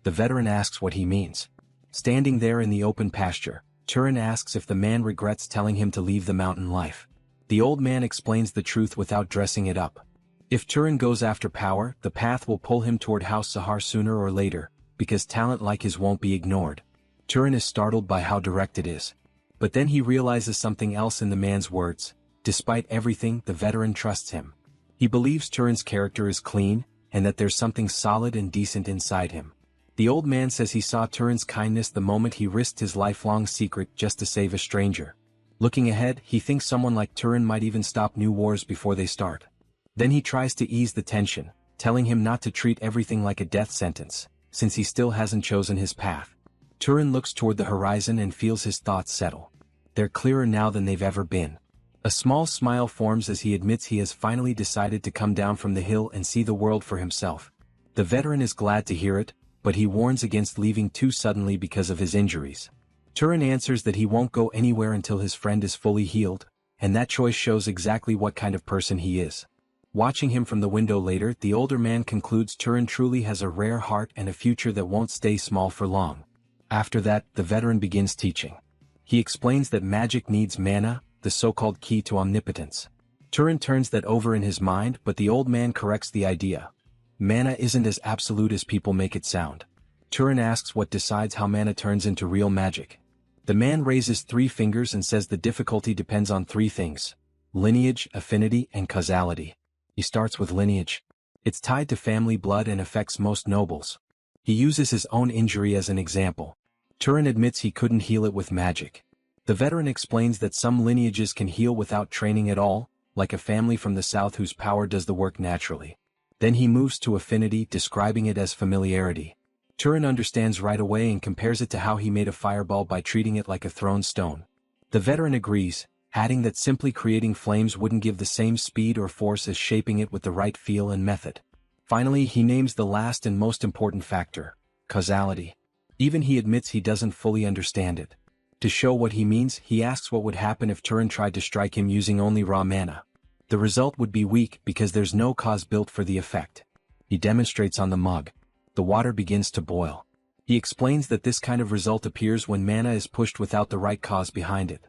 The veteran asks what he means. Standing there in the open pasture, Turan asks if the man regrets telling him to leave the mountain life. The old man explains the truth without dressing it up. If Turan goes after power, the path will pull him toward House Sahar sooner or later, because talent like his won't be ignored. Turan is startled by how direct it is. But then he realizes something else in the man's words. Despite everything, the veteran trusts him. He believes Turan's character is clean, and that there's something solid and decent inside him. The old man says he saw Turan's kindness the moment he risked his lifelong secret just to save a stranger. Looking ahead, he thinks someone like Turan might even stop new wars before they start. Then he tries to ease the tension, telling him not to treat everything like a death sentence, since he still hasn't chosen his path. Turan looks toward the horizon and feels his thoughts settle. They're clearer now than they've ever been. A small smile forms as he admits he has finally decided to come down from the hill and see the world for himself. The veteran is glad to hear it, but he warns against leaving too suddenly because of his injuries. Turan answers that he won't go anywhere until his friend is fully healed, and that choice shows exactly what kind of person he is. Watching him from the window later, the older man concludes Turan truly has a rare heart and a future that won't stay small for long. After that, the veteran begins teaching. He explains that magic needs mana, the so-called key to omnipotence. Turan turns that over in his mind, but the old man corrects the idea. Mana isn't as absolute as people make it sound. Turan asks what decides how mana turns into real magic. The man raises 3 fingers and says the difficulty depends on 3 things: lineage, affinity, and causality. He starts with lineage. It's tied to family blood and affects most nobles. He uses his own injury as an example. Turan admits he couldn't heal it with magic. The veteran explains that some lineages can heal without training at all, like a family from the south whose power does the work naturally. Then he moves to affinity, describing it as familiarity. Turan understands right away and compares it to how he made a fireball by treating it like a thrown stone. The veteran agrees, adding that simply creating flames wouldn't give the same speed or force as shaping it with the right feel and method. Finally, he names the last and most important factor: causality. Even he admits he doesn't fully understand it. To show what he means, he asks what would happen if Turan tried to strike him using only raw mana. The result would be weak because there's no cause built for the effect. He demonstrates on the mug. The water begins to boil. He explains that this kind of result appears when mana is pushed without the right cause behind it.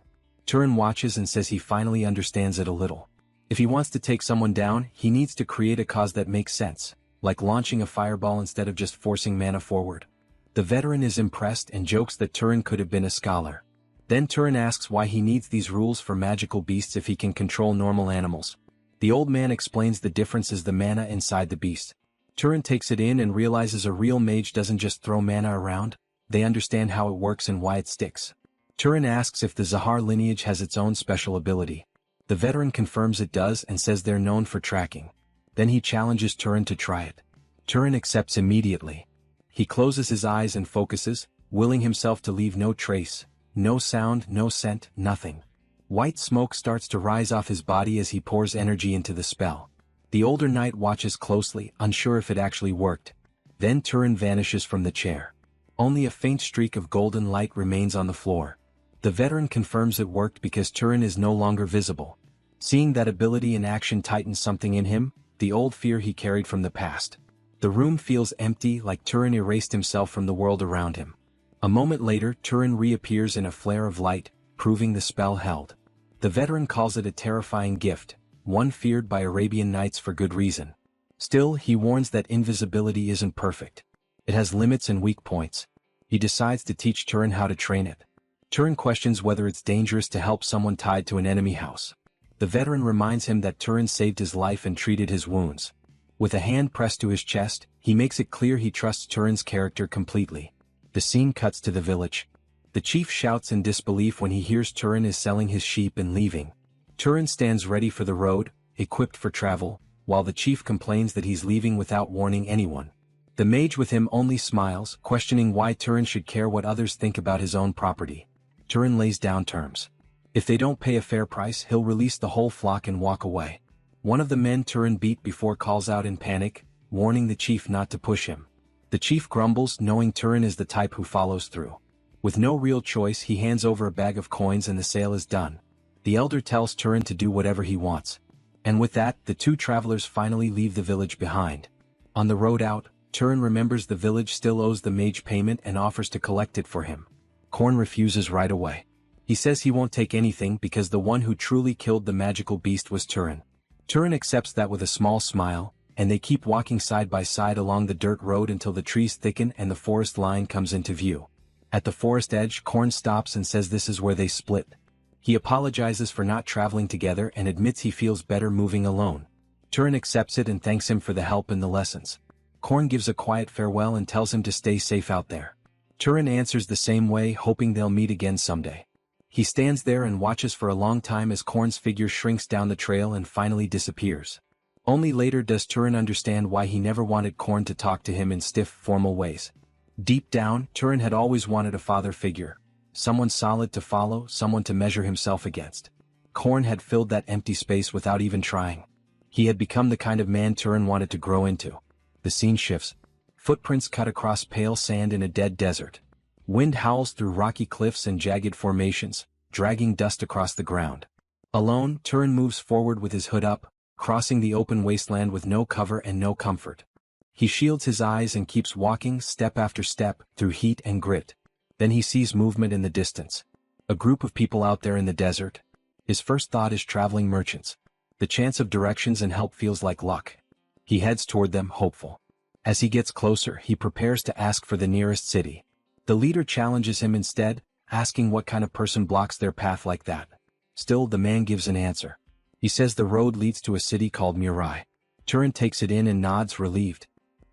Turan watches and says he finally understands it a little. If he wants to take someone down, he needs to create a cause that makes sense, like launching a fireball instead of just forcing mana forward. The veteran is impressed and jokes that Turan could have been a scholar. Then Turan asks why he needs these rules for magical beasts if he can control normal animals. The old man explains the difference is the mana inside the beast. Turan takes it in and realizes a real mage doesn't just throw mana around, they understand how it works and why it sticks. Turan asks if the Zahar lineage has its own special ability. The veteran confirms it does and says they're known for tracking. Then he challenges Turan to try it. Turan accepts immediately. He closes his eyes and focuses, willing himself to leave no trace, no sound, no scent, nothing. White smoke starts to rise off his body as he pours energy into the spell. The older knight watches closely, unsure if it actually worked. Then Turan vanishes from the chair. Only a faint streak of golden light remains on the floor. The veteran confirms it worked because Turan is no longer visible. Seeing that ability in action tightens something in him, the old fear he carried from the past. The room feels empty, like Turan erased himself from the world around him. A moment later, Turan reappears in a flare of light, proving the spell held. The veteran calls it a terrifying gift, one feared by Arabian knights for good reason. Still, he warns that invisibility isn't perfect. It has limits and weak points. He decides to teach Turan how to train it. Turan questions whether it's dangerous to help someone tied to an enemy house. The veteran reminds him that Turan saved his life and treated his wounds. With a hand pressed to his chest, he makes it clear he trusts Turan's character completely. The scene cuts to the village. The chief shouts in disbelief when he hears Turan is selling his sheep and leaving. Turan stands ready for the road, equipped for travel, while the chief complains that he's leaving without warning anyone. The mage with him only smiles, questioning why Turan should care what others think about his own property. Turan lays down terms. If they don't pay a fair price, he'll release the whole flock and walk away. One of the men Turan beat before calls out in panic, warning the chief not to push him. The chief grumbles, knowing Turan is the type who follows through. With no real choice, he hands over a bag of coins and the sale is done. The elder tells Turan to do whatever he wants. And with that, the 2 travelers finally leave the village behind. On the road out, Turan remembers the village still owes the mage payment and offers to collect it for him. Korn refuses right away. He says he won't take anything because the one who truly killed the magical beast was Turan. Turan accepts that with a small smile, and they keep walking side by side along the dirt road until the trees thicken and the forest line comes into view. At the forest edge, Korn stops and says this is where they split. He apologizes for not traveling together and admits he feels better moving alone. Turan accepts it and thanks him for the help and the lessons. Korn gives a quiet farewell and tells him to stay safe out there. Turan answers the same way, hoping they'll meet again someday. He stands there and watches for a long time as Korn's figure shrinks down the trail and finally disappears. Only later does Turan understand why he never wanted Korn to talk to him in stiff, formal ways. Deep down, Turan had always wanted a father figure. Someone solid to follow, someone to measure himself against. Korn had filled that empty space without even trying. He had become the kind of man Turan wanted to grow into. The scene shifts. Footprints cut across pale sand in a dead desert. Wind howls through rocky cliffs and jagged formations, dragging dust across the ground. Alone, Turan moves forward with his hood up, crossing the open wasteland with no cover and no comfort. He shields his eyes and keeps walking step after step through heat and grit. Then he sees movement in the distance. A group of people out there in the desert. His first thought is traveling merchants. The chance of directions and help feels like luck. He heads toward them, hopeful. As he gets closer, he prepares to ask for the nearest city. The leader challenges him instead, asking what kind of person blocks their path like that. Still, the man gives an answer. He says the road leads to a city called Murai. Turan takes it in and nods, relieved.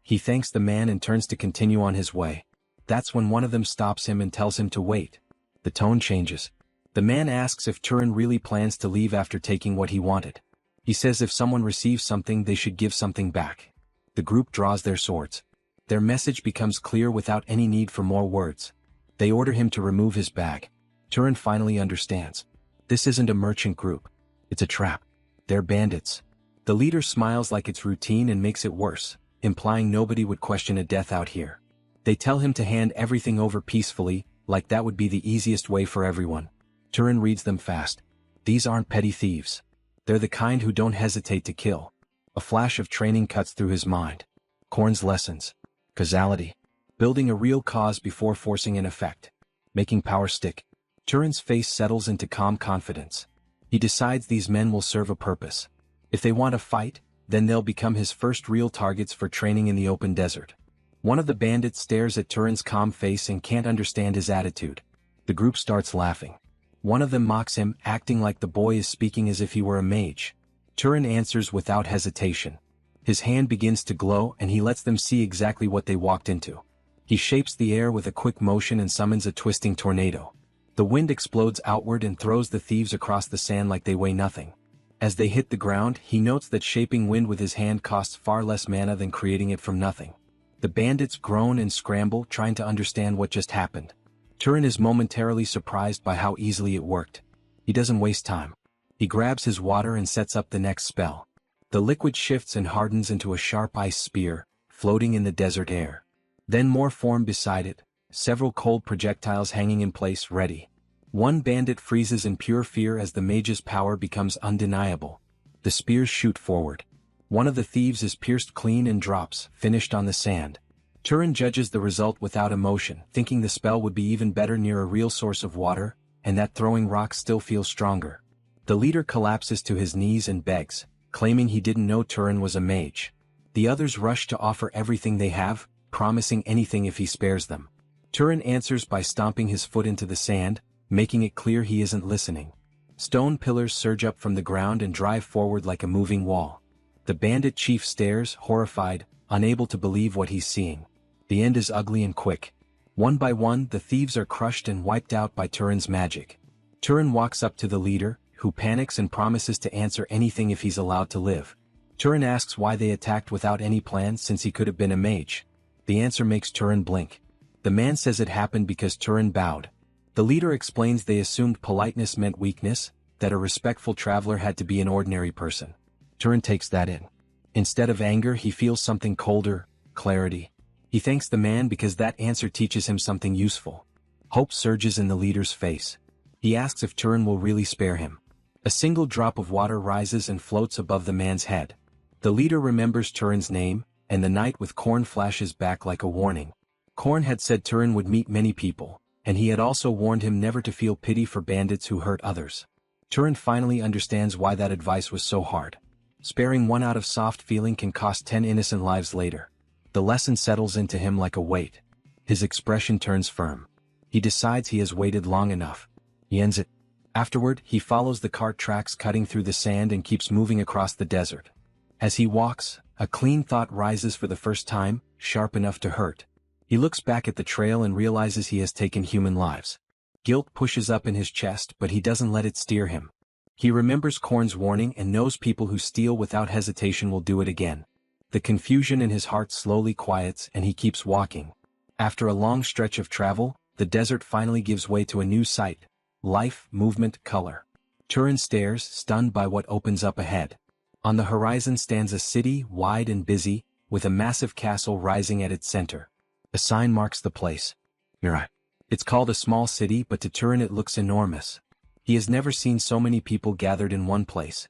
He thanks the man and turns to continue on his way. That's when one of them stops him and tells him to wait. The tone changes. The man asks if Turan really plans to leave after taking what he wanted. He says if someone receives something they should give something back. The group draws their swords. Their message becomes clear without any need for more words. They order him to remove his bag. Turan finally understands. This isn't a merchant group. It's a trap. They're bandits. The leader smiles like it's routine and makes it worse, implying nobody would question a death out here. They tell him to hand everything over peacefully, like that would be the easiest way for everyone. Turan reads them fast. These aren't petty thieves. They're the kind who don't hesitate to kill. A flash of training cuts through his mind. Korn's lessons. Causality. Building a real cause before forcing an effect. Making power stick. Turan's face settles into calm confidence. He decides these men will serve a purpose. If they want to fight, then they'll become his first real targets for training in the open desert. One of the bandits stares at Turan's calm face and can't understand his attitude. The group starts laughing. One of them mocks him, acting like the boy is speaking as if he were a mage. Turan answers without hesitation. His hand begins to glow and he lets them see exactly what they walked into. He shapes the air with a quick motion and summons a twisting tornado. The wind explodes outward and throws the thieves across the sand like they weigh nothing. As they hit the ground, he notes that shaping wind with his hand costs far less mana than creating it from nothing. The bandits groan and scramble, trying to understand what just happened. Turan is momentarily surprised by how easily it worked. He doesn't waste time. He grabs his water and sets up the next spell. The liquid shifts and hardens into a sharp ice spear, floating in the desert air. Then more form beside it, several cold projectiles hanging in place, ready. One bandit freezes in pure fear as the mage's power becomes undeniable. The spears shoot forward. One of the thieves is pierced clean and drops, finished on the sand. Turan judges the result without emotion, thinking the spell would be even better near a real source of water, and that throwing rocks still feels stronger. The leader collapses to his knees and begs, claiming he didn't know Turan was a mage. The others rush to offer everything they have, promising anything if he spares them. Turan answers by stomping his foot into the sand, making it clear he isn't listening. Stone pillars surge up from the ground and drive forward like a moving wall. The bandit chief stares, horrified, unable to believe what he's seeing. The end is ugly and quick. One by one, the thieves are crushed and wiped out by Turan's magic. Turan walks up to the leader, who panics and promises to answer anything if he's allowed to live. Turan asks why they attacked without any plan since he could have been a mage. The answer makes Turan blink. The man says it happened because Turan bowed. The leader explains they assumed politeness meant weakness, that a respectful traveler had to be an ordinary person. Turan takes that in. Instead of anger, he feels something colder, clarity. He thanks the man because that answer teaches him something useful. Hope surges in the leader's face. He asks if Turan will really spare him. A single drop of water rises and floats above the man's head. The leader remembers Turan's name, and the night with Korn flashes back like a warning. Korn had said Turan would meet many people, and he had also warned him never to feel pity for bandits who hurt others. Turan finally understands why that advice was so hard. Sparing one out of soft feeling can cost 10 innocent lives later. The lesson settles into him like a weight. His expression turns firm. He decides he has waited long enough. He ends it. Afterward, he follows the cart tracks cutting through the sand and keeps moving across the desert. As he walks, a clean thought rises for the first time, sharp enough to hurt. He looks back at the trail and realizes he has taken human lives. Guilt pushes up in his chest, but he doesn't let it steer him. He remembers Korn's warning and knows people who steal without hesitation will do it again. The confusion in his heart slowly quiets and he keeps walking. After a long stretch of travel, the desert finally gives way to a new sight. Life, movement, color. Turan stares, stunned by what opens up ahead. On the horizon stands a city, wide and busy, with a massive castle rising at its center. A sign marks the place. Murai. It's called a small city, but to Turan it looks enormous. He has never seen so many people gathered in one place.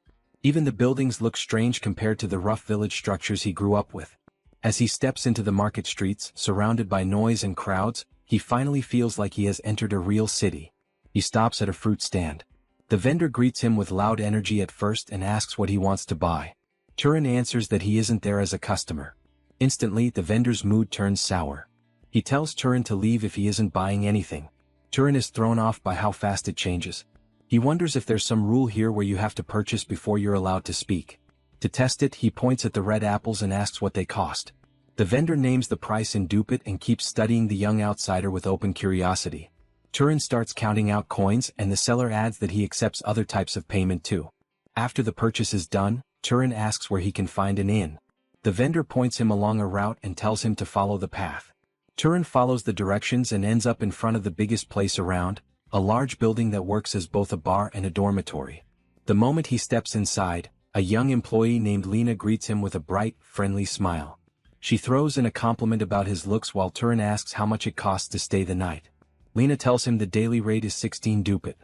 Even the buildings look strange compared to the rough village structures he grew up with. As he steps into the market streets, surrounded by noise and crowds, he finally feels like he has entered a real city. He stops at a fruit stand. The vendor greets him with loud energy at first and asks what he wants to buy. Turan answers that he isn't there as a customer. Instantly, the vendor's mood turns sour. He tells Turan to leave if he isn't buying anything. Turan is thrown off by how fast it changes. He wonders if there's some rule here where you have to purchase before you're allowed to speak. To test it, he points at the red apples and asks what they cost. The vendor names the price in Dupit and keeps studying the young outsider with open curiosity. Turan starts counting out coins and the seller adds that he accepts other types of payment too. After the purchase is done, Turan asks where he can find an inn. The vendor points him along a route and tells him to follow the path. Turan follows the directions and ends up in front of the biggest place around, a large building that works as both a bar and a dormitory. The moment he steps inside, a young employee named Lena greets him with a bright, friendly smile. She throws in a compliment about his looks while Turan asks how much it costs to stay the night. Lena tells him the daily rate is 16 dupit.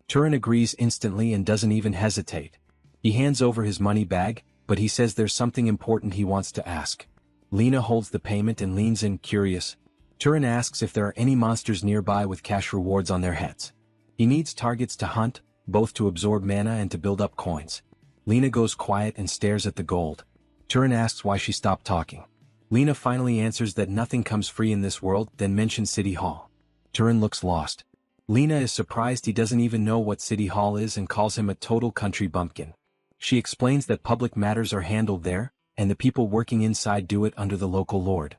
Turan agrees instantly and doesn't even hesitate. He hands over his money bag, but he says there's something important he wants to ask. Lena holds the payment and leans in, curious. Turan asks if there are any monsters nearby with cash rewards on their heads. He needs targets to hunt, both to absorb mana and to build up coins. Lena goes quiet and stares at the gold. Turan asks why she stopped talking. Lena finally answers that nothing comes free in this world, then mentions City Hall. Turan looks lost. Lena is surprised he doesn't even know what City Hall is and calls him a total country bumpkin. She explains that public matters are handled there, and the people working inside do it under the local lord.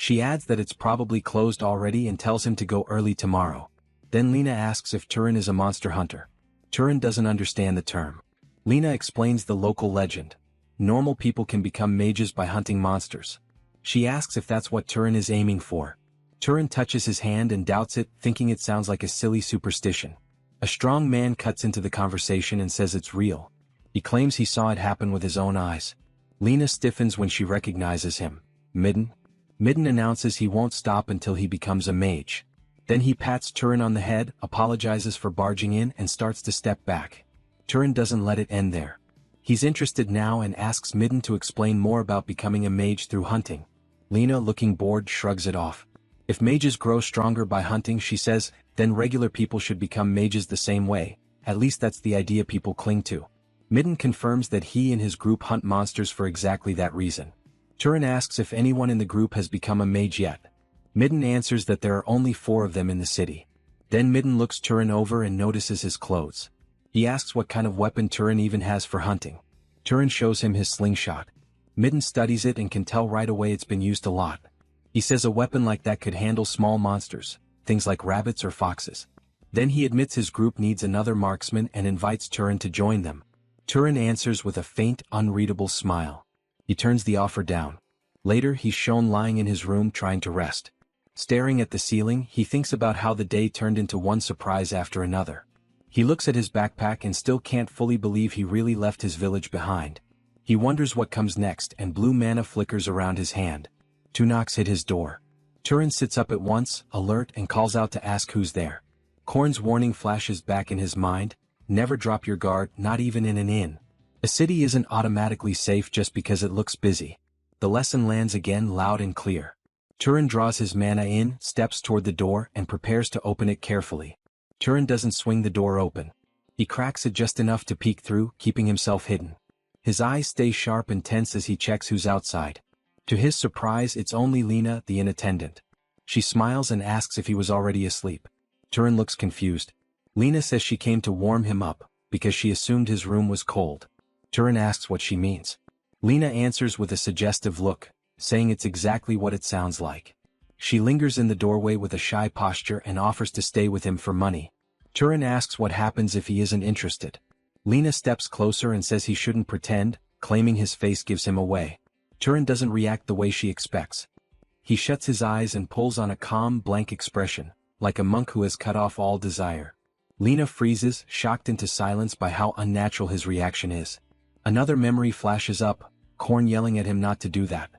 She adds that it's probably closed already and tells him to go early tomorrow. Then Lena asks if Turan is a monster hunter. Turan doesn't understand the term. Lena explains the local legend. Normal people can become mages by hunting monsters. She asks if that's what Turan is aiming for. Turan touches his hand and doubts it, thinking it sounds like a silly superstition. A strong man cuts into the conversation and says it's real. He claims he saw it happen with his own eyes. Lena stiffens when she recognizes him. Midden? Midden announces he won't stop until he becomes a mage. Then he pats Turan on the head, apologizes for barging in and starts to step back. Turan doesn't let it end there. He's interested now and asks Midden to explain more about becoming a mage through hunting. Lena, looking bored, shrugs it off. If mages grow stronger by hunting, she says, then regular people should become mages the same way. At least that's the idea people cling to. Midden confirms that he and his group hunt monsters for exactly that reason. Turan asks if anyone in the group has become a mage yet. Midden answers that there are only 4 of them in the city. Then Midden looks Turan over and notices his clothes. He asks what kind of weapon Turan even has for hunting. Turan shows him his slingshot. Midden studies it and can tell right away it's been used a lot. He says a weapon like that could handle small monsters, things like rabbits or foxes. Then he admits his group needs another marksman and invites Turan to join them. Turan answers with a faint, unreadable smile. He turns the offer down. Later, he's shown lying in his room trying to rest. Staring at the ceiling, he thinks about how the day turned into one surprise after another. He looks at his backpack and still can't fully believe he really left his village behind. He wonders what comes next, and blue mana flickers around his hand. 2 knocks hit his door. Turan sits up at once, alert, and calls out to ask who's there. Korn's warning flashes back in his mind: never drop your guard, not even in an inn. A city isn't automatically safe just because it looks busy. The lesson lands again loud and clear. Turan draws his mana in, steps toward the door, and prepares to open it carefully. Turan doesn't swing the door open. He cracks it just enough to peek through, keeping himself hidden. His eyes stay sharp and tense as he checks who's outside. To his surprise, it's only Lena, the inn attendant. She smiles and asks if he was already asleep. Turan looks confused. Lena says she came to warm him up, because she assumed his room was cold. Turan asks what she means. Lena answers with a suggestive look, saying it's exactly what it sounds like. She lingers in the doorway with a shy posture and offers to stay with him for money. Turan asks what happens if he isn't interested. Lena steps closer and says he shouldn't pretend, claiming his face gives him away. Turan doesn't react the way she expects. He shuts his eyes and pulls on a calm, blank expression, like a monk who has cut off all desire. Lena freezes, shocked into silence by how unnatural his reaction is. Another memory flashes up, Korn yelling at him not to do that.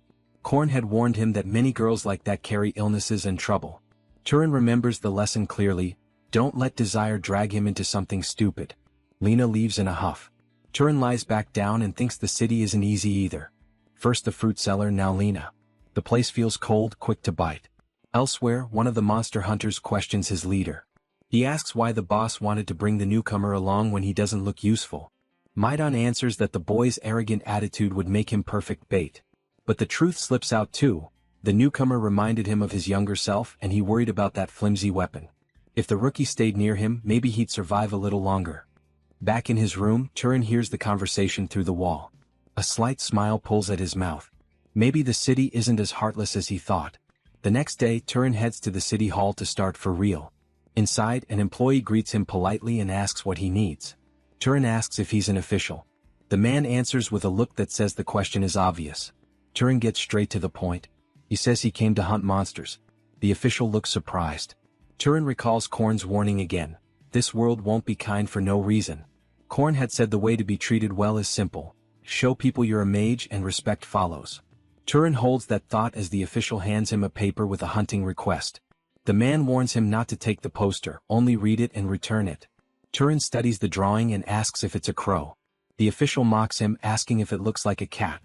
Korn had warned him that many girls like that carry illnesses and trouble. Turan remembers the lesson clearly: don't let desire drag him into something stupid. Lena leaves in a huff. Turan lies back down and thinks the city isn't easy either. First the fruit seller, now Lena. The place feels cold, quick to bite. Elsewhere, one of the monster hunters questions his leader. He asks why the boss wanted to bring the newcomer along when he doesn't look useful. Maidon answers that the boy's arrogant attitude would make him perfect bait. But the truth slips out too. The newcomer reminded him of his younger self and he worried about that flimsy weapon. If the rookie stayed near him, maybe he'd survive a little longer. Back in his room, Turan hears the conversation through the wall. A slight smile pulls at his mouth. Maybe the city isn't as heartless as he thought. The next day, Turan heads to the city hall to start for real. Inside, an employee greets him politely and asks what he needs. Turan asks if he's an official. The man answers with a look that says the question is obvious. Turan gets straight to the point. He says he came to hunt monsters. The official looks surprised. Turan recalls Korn's warning again. This world won't be kind for no reason. Korn had said the way to be treated well is simple. Show people you're a mage and respect follows. Turan holds that thought as the official hands him a paper with a hunting request. The man warns him not to take the poster, only read it and return it. Turan studies the drawing and asks if it's a crow. The official mocks him, asking if it looks like a cat.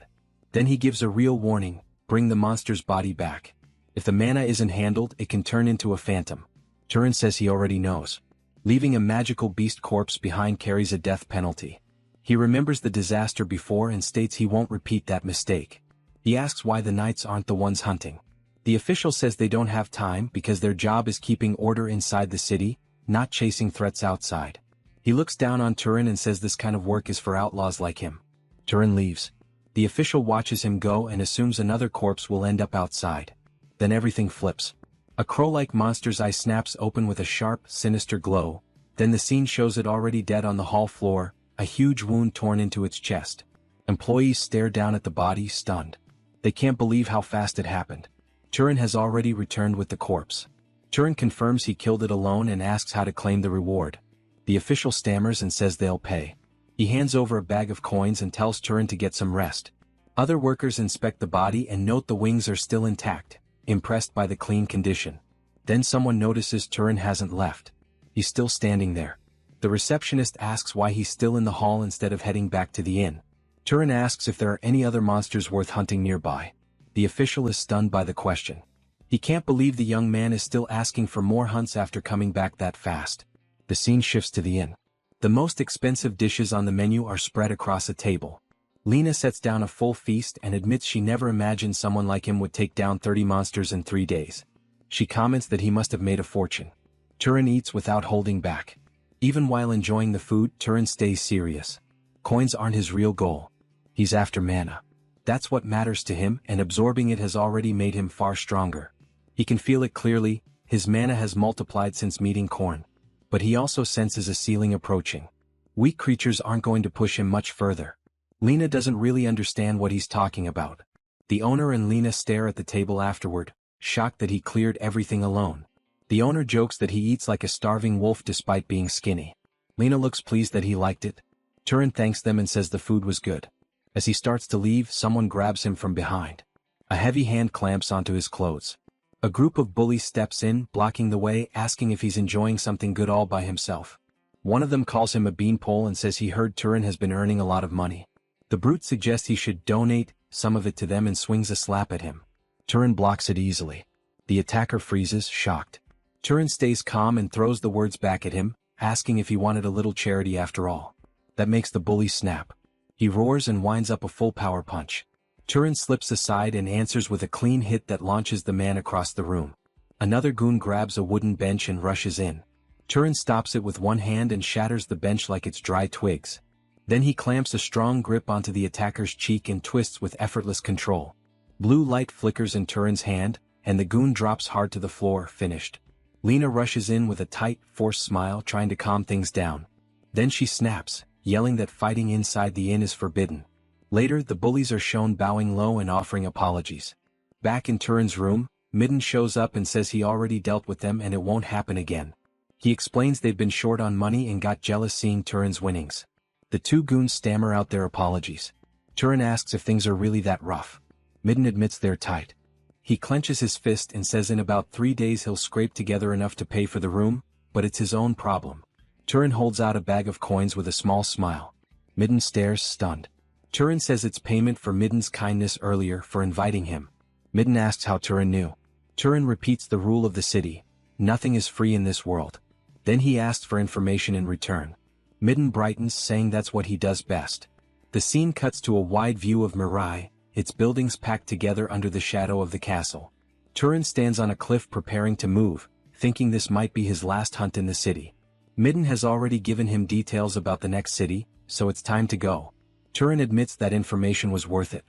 Then he gives a real warning, bring the monster's body back. If the mana isn't handled, it can turn into a phantom. Turan says he already knows. Leaving a magical beast corpse behind carries a death penalty. He remembers the disaster before and states he won't repeat that mistake. He asks why the knights aren't the ones hunting. The official says they don't have time because their job is keeping order inside the city, not chasing threats outside. He looks down on Turan and says this kind of work is for outlaws like him. Turan leaves. The official watches him go and assumes another corpse will end up outside. Then everything flips. A crow-like monster's eye snaps open with a sharp, sinister glow. Then the scene shows it already dead on the hall floor, a huge wound torn into its chest. Employees stare down at the body, stunned. They can't believe how fast it happened. Turan has already returned with the corpse. Turan confirms he killed it alone and asks how to claim the reward. The official stammers and says they'll pay. He hands over a bag of coins and tells Turan to get some rest. Other workers inspect the body and note the wings are still intact, impressed by the clean condition. Then someone notices Turan hasn't left. He's still standing there. The receptionist asks why he's still in the hall instead of heading back to the inn. Turan asks if there are any other monsters worth hunting nearby. The official is stunned by the question. He can't believe the young man is still asking for more hunts after coming back that fast. The scene shifts to the inn. The most expensive dishes on the menu are spread across a table. Lena sets down a full feast and admits she never imagined someone like him would take down 30 monsters in 3 days. She comments that he must have made a fortune. Turan eats without holding back. Even while enjoying the food, Turan stays serious. Coins aren't his real goal. He's after mana. That's what matters to him, and absorbing it has already made him far stronger. He can feel it clearly, his mana has multiplied since meeting Korn. But he also senses a ceiling approaching. Weak creatures aren't going to push him much further. Lena doesn't really understand what he's talking about. The owner and Lena stare at the table afterward, shocked that he cleared everything alone. The owner jokes that he eats like a starving wolf despite being skinny. Lena looks pleased that he liked it. Turan thanks them and says the food was good. As he starts to leave, someone grabs him from behind. A heavy hand clamps onto his clothes. A group of bullies steps in, blocking the way, asking if he's enjoying something good all by himself. One of them calls him a beanpole and says he heard Turan has been earning a lot of money. The brute suggests he should donate some of it to them and swings a slap at him. Turan blocks it easily. The attacker freezes, shocked. Turan stays calm and throws the words back at him, asking if he wanted a little charity after all. That makes the bully snap. He roars and winds up a full power punch. Turan slips aside and answers with a clean hit that launches the man across the room. Another goon grabs a wooden bench and rushes in. Turan stops it with one hand and shatters the bench like it's dry twigs. Then he clamps a strong grip onto the attacker's cheek and twists with effortless control. Blue light flickers in Turan's hand, and the goon drops hard to the floor, finished. Lena rushes in with a tight, forced smile trying to calm things down. Then she snaps, yelling that fighting inside the inn is forbidden. Later, the bullies are shown bowing low and offering apologies. Back in Turan's room, Midden shows up and says he already dealt with them and it won't happen again. He explains they've been short on money and got jealous seeing Turan's winnings. The two goons stammer out their apologies. Turan asks if things are really that rough. Midden admits they're tight. He clenches his fist and says in about 3 days he'll scrape together enough to pay for the room, but it's his own problem. Turan holds out a bag of coins with a small smile. Midden stares stunned. Turan says it's payment for Midden's kindness earlier for inviting him. Midden asks how Turan knew. Turan repeats the rule of the city. Nothing is free in this world. Then he asks for information in return. Midden brightens, saying that's what he does best. The scene cuts to a wide view of Mirai, its buildings packed together under the shadow of the castle. Turan stands on a cliff preparing to move, thinking this might be his last hunt in the city. Midden has already given him details about the next city, so it's time to go. Turan admits that information was worth it.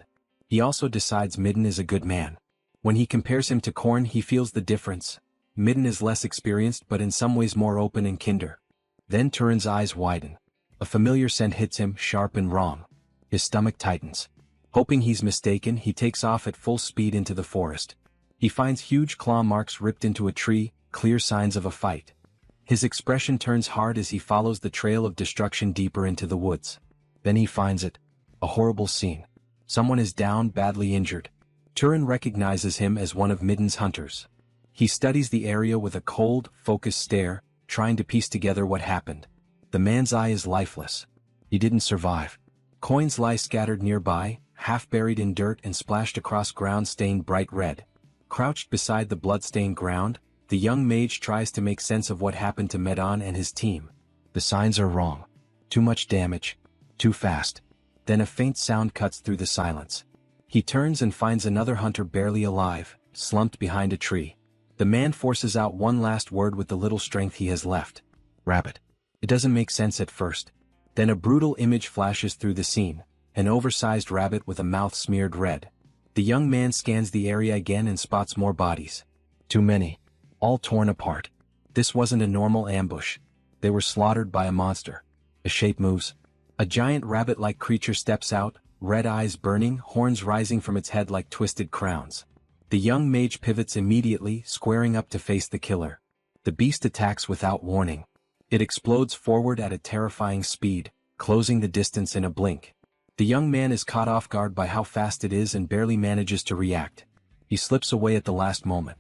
He also decides Midden is a good man. When he compares him to Korn, he feels the difference. Midden is less experienced but in some ways more open and kinder. Then Turan's eyes widen. A familiar scent hits him, sharp and wrong. His stomach tightens. Hoping he's mistaken, he takes off at full speed into the forest. He finds huge claw marks ripped into a tree, clear signs of a fight. His expression turns hard as he follows the trail of destruction deeper into the woods. Then he finds it. A horrible scene. Someone is down, badly injured. Turan recognizes him as one of Midden's hunters. He studies the area with a cold, focused stare, trying to piece together what happened. The man's eye is lifeless. He didn't survive. Coins lie scattered nearby, half buried in dirt and splashed across ground stained bright red. Crouched beside the blood-stained ground, the young mage tries to make sense of what happened to Medon and his team. The signs are wrong. Too much damage. Too fast. Then a faint sound cuts through the silence. He turns and finds another hunter barely alive, slumped behind a tree. The man forces out one last word with the little strength he has left. Rabbit. It doesn't make sense at first. Then a brutal image flashes through the scene, an oversized rabbit with a mouth smeared red. The young man scans the area again and spots more bodies. Too many. All torn apart. This wasn't a normal ambush. They were slaughtered by a monster. A shape moves. A giant rabbit-like creature steps out, red eyes burning, horns rising from its head like twisted crowns. The young mage pivots immediately, squaring up to face the killer. The beast attacks without warning. It explodes forward at a terrifying speed, closing the distance in a blink. The young man is caught off guard by how fast it is and barely manages to react. He slips away at the last moment.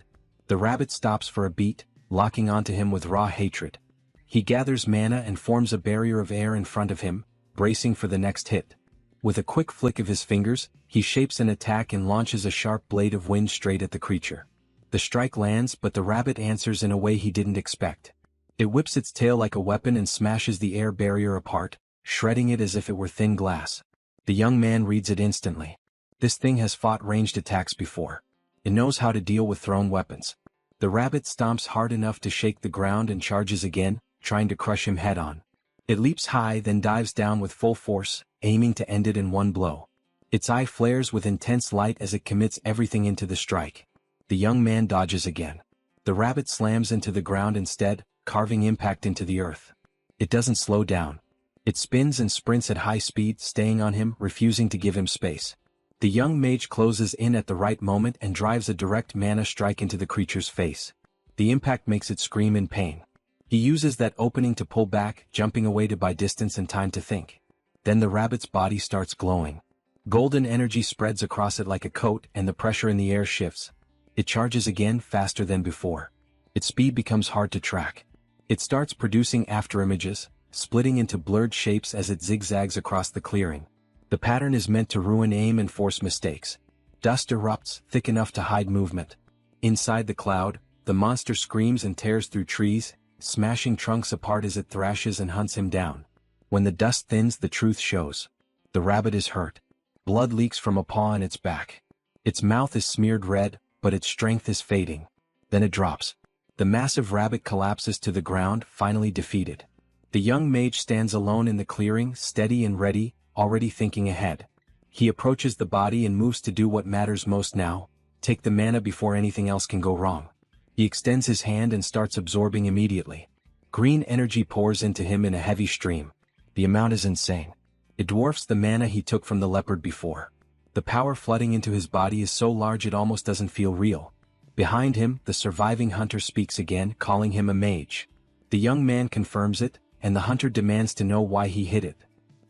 The rabbit stops for a beat, locking onto him with raw hatred. He gathers mana and forms a barrier of air in front of him, bracing for the next hit. With a quick flick of his fingers, he shapes an attack and launches a sharp blade of wind straight at the creature. The strike lands, but the rabbit answers in a way he didn't expect. It whips its tail like a weapon and smashes the air barrier apart, shredding it as if it were thin glass. The young man reads it instantly. This thing has fought ranged attacks before. It knows how to deal with thrown weapons. The rabbit stomps hard enough to shake the ground and charges again, trying to crush him head-on. It leaps high, then dives down with full force, aiming to end it in one blow. Its eye flares with intense light as it commits everything into the strike. The young man dodges again. The rabbit slams into the ground instead, carving impact into the earth. It doesn't slow down. It spins and sprints at high speed, staying on him, refusing to give him space. The young mage closes in at the right moment and drives a direct mana strike into the creature's face. The impact makes it scream in pain. He uses that opening to pull back, jumping away to buy distance and time to think. Then the rabbit's body starts glowing. Golden energy spreads across it like a coat, and the pressure in the air shifts. It charges again, faster than before. Its speed becomes hard to track. It starts producing afterimages, splitting into blurred shapes as it zigzags across the clearing. The pattern is meant to ruin aim and force mistakes. Dust erupts, thick enough to hide movement. Inside the cloud, the monster screams and tears through trees, smashing trunks apart as it thrashes and hunts him down. When the dust thins, the truth shows. The rabbit is hurt. Blood leaks from a paw in its back. Its mouth is smeared red, but its strength is fading. Then it drops. The massive rabbit collapses to the ground, finally defeated. The young mage stands alone in the clearing, steady and ready, already thinking ahead. He approaches the body and moves to do what matters most now, take the mana before anything else can go wrong. He extends his hand and starts absorbing immediately. Green energy pours into him in a heavy stream. The amount is insane. It dwarfs the mana he took from the leopard before. The power flooding into his body is so large it almost doesn't feel real. Behind him, the surviving hunter speaks again, calling him a mage. The young man confirms it, and the hunter demands to know why he hid it.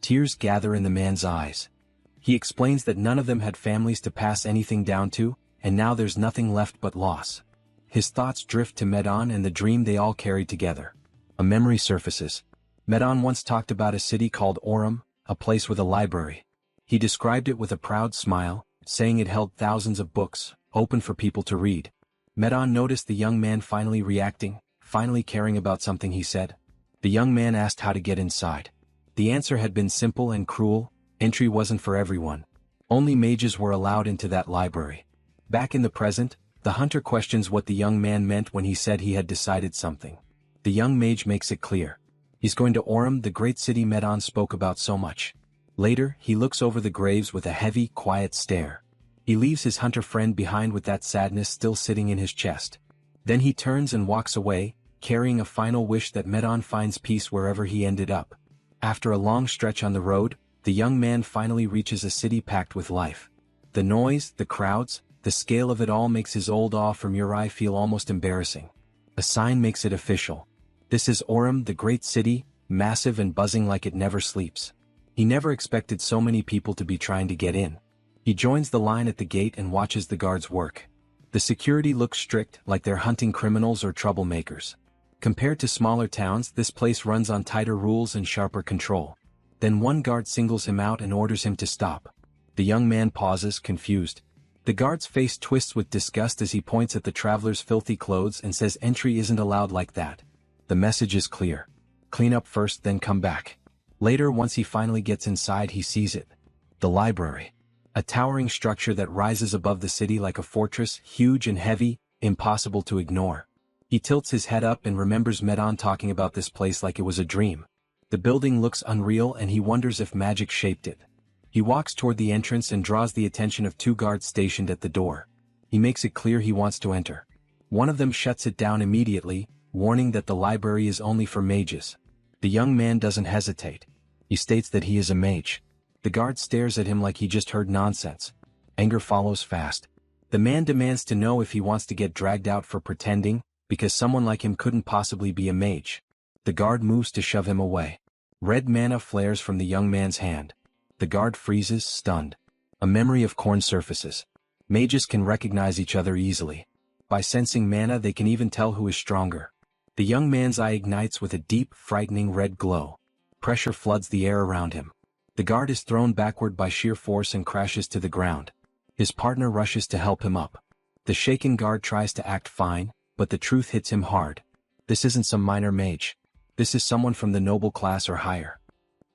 Tears gather in the man's eyes. He explains that none of them had families to pass anything down to, and now there's nothing left but loss. His thoughts drift to Medon and the dream they all carried together. A memory surfaces. Medon once talked about a city called Orem, a place with a library. He described it with a proud smile, saying it held thousands of books, open for people to read. Medon noticed the young man finally reacting, finally caring about something he said. The young man asked how to get inside. The answer had been simple and cruel: entry wasn't for everyone. Only mages were allowed into that library. Back in the present, the hunter questions what the young man meant when he said he had decided something. The young mage makes it clear. He's going to Orem, the great city Medon spoke about so much. Later, he looks over the graves with a heavy, quiet stare. He leaves his hunter friend behind with that sadness still sitting in his chest. Then he turns and walks away, carrying a final wish that Medon finds peace wherever he ended up. After a long stretch on the road, the young man finally reaches a city packed with life. The noise, the crowds, the scale of it all makes his old awe for Murai feel almost embarrassing. A sign makes it official. This is Orem, the great city, massive and buzzing like it never sleeps. He never expected so many people to be trying to get in. He joins the line at the gate and watches the guards work. The security looks strict, like they're hunting criminals or troublemakers. Compared to smaller towns, this place runs on tighter rules and sharper control. Then one guard singles him out and orders him to stop. The young man pauses, confused. The guard's face twists with disgust as he points at the traveler's filthy clothes and says entry isn't allowed like that. The message is clear. Clean up first, then come back. Later, once he finally gets inside, he sees it. The library. A towering structure that rises above the city like a fortress, huge and heavy, impossible to ignore. He tilts his head up and remembers Medon talking about this place like it was a dream. The building looks unreal and he wonders if magic shaped it. He walks toward the entrance and draws the attention of two guards stationed at the door. He makes it clear he wants to enter. One of them shuts it down immediately, warning that the library is only for mages. The young man doesn't hesitate. He states that he is a mage. The guard stares at him like he just heard nonsense. Anger follows fast. The man demands to know if he wants to get dragged out for pretending, because someone like him couldn't possibly be a mage. The guard moves to shove him away. Red mana flares from the young man's hand. The guard freezes, stunned. A memory of corn surfaces. Mages can recognize each other easily. By sensing mana, they can even tell who is stronger. The young man's eye ignites with a deep, frightening red glow. Pressure floods the air around him. The guard is thrown backward by sheer force and crashes to the ground. His partner rushes to help him up. The shaken guard tries to act fine, but the truth hits him hard. This isn't some minor mage. This is someone from the noble class or higher.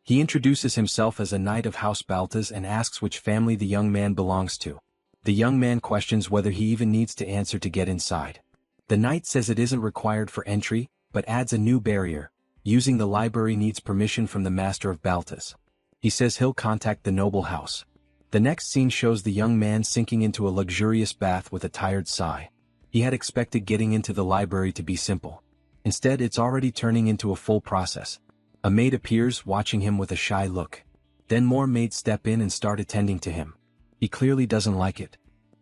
He introduces himself as a knight of House Baltas and asks which family the young man belongs to. The young man questions whether he even needs to answer to get inside. The knight says it isn't required for entry, but adds a new barrier. Using the library needs permission from the master of Baltas. He says he'll contact the noble house. The next scene shows the young man sinking into a luxurious bath with a tired sigh. He had expected getting into the library to be simple. Instead, it's already turning into a full process. A maid appears, watching him with a shy look. Then more maids step in and start attending to him. He clearly doesn't like it.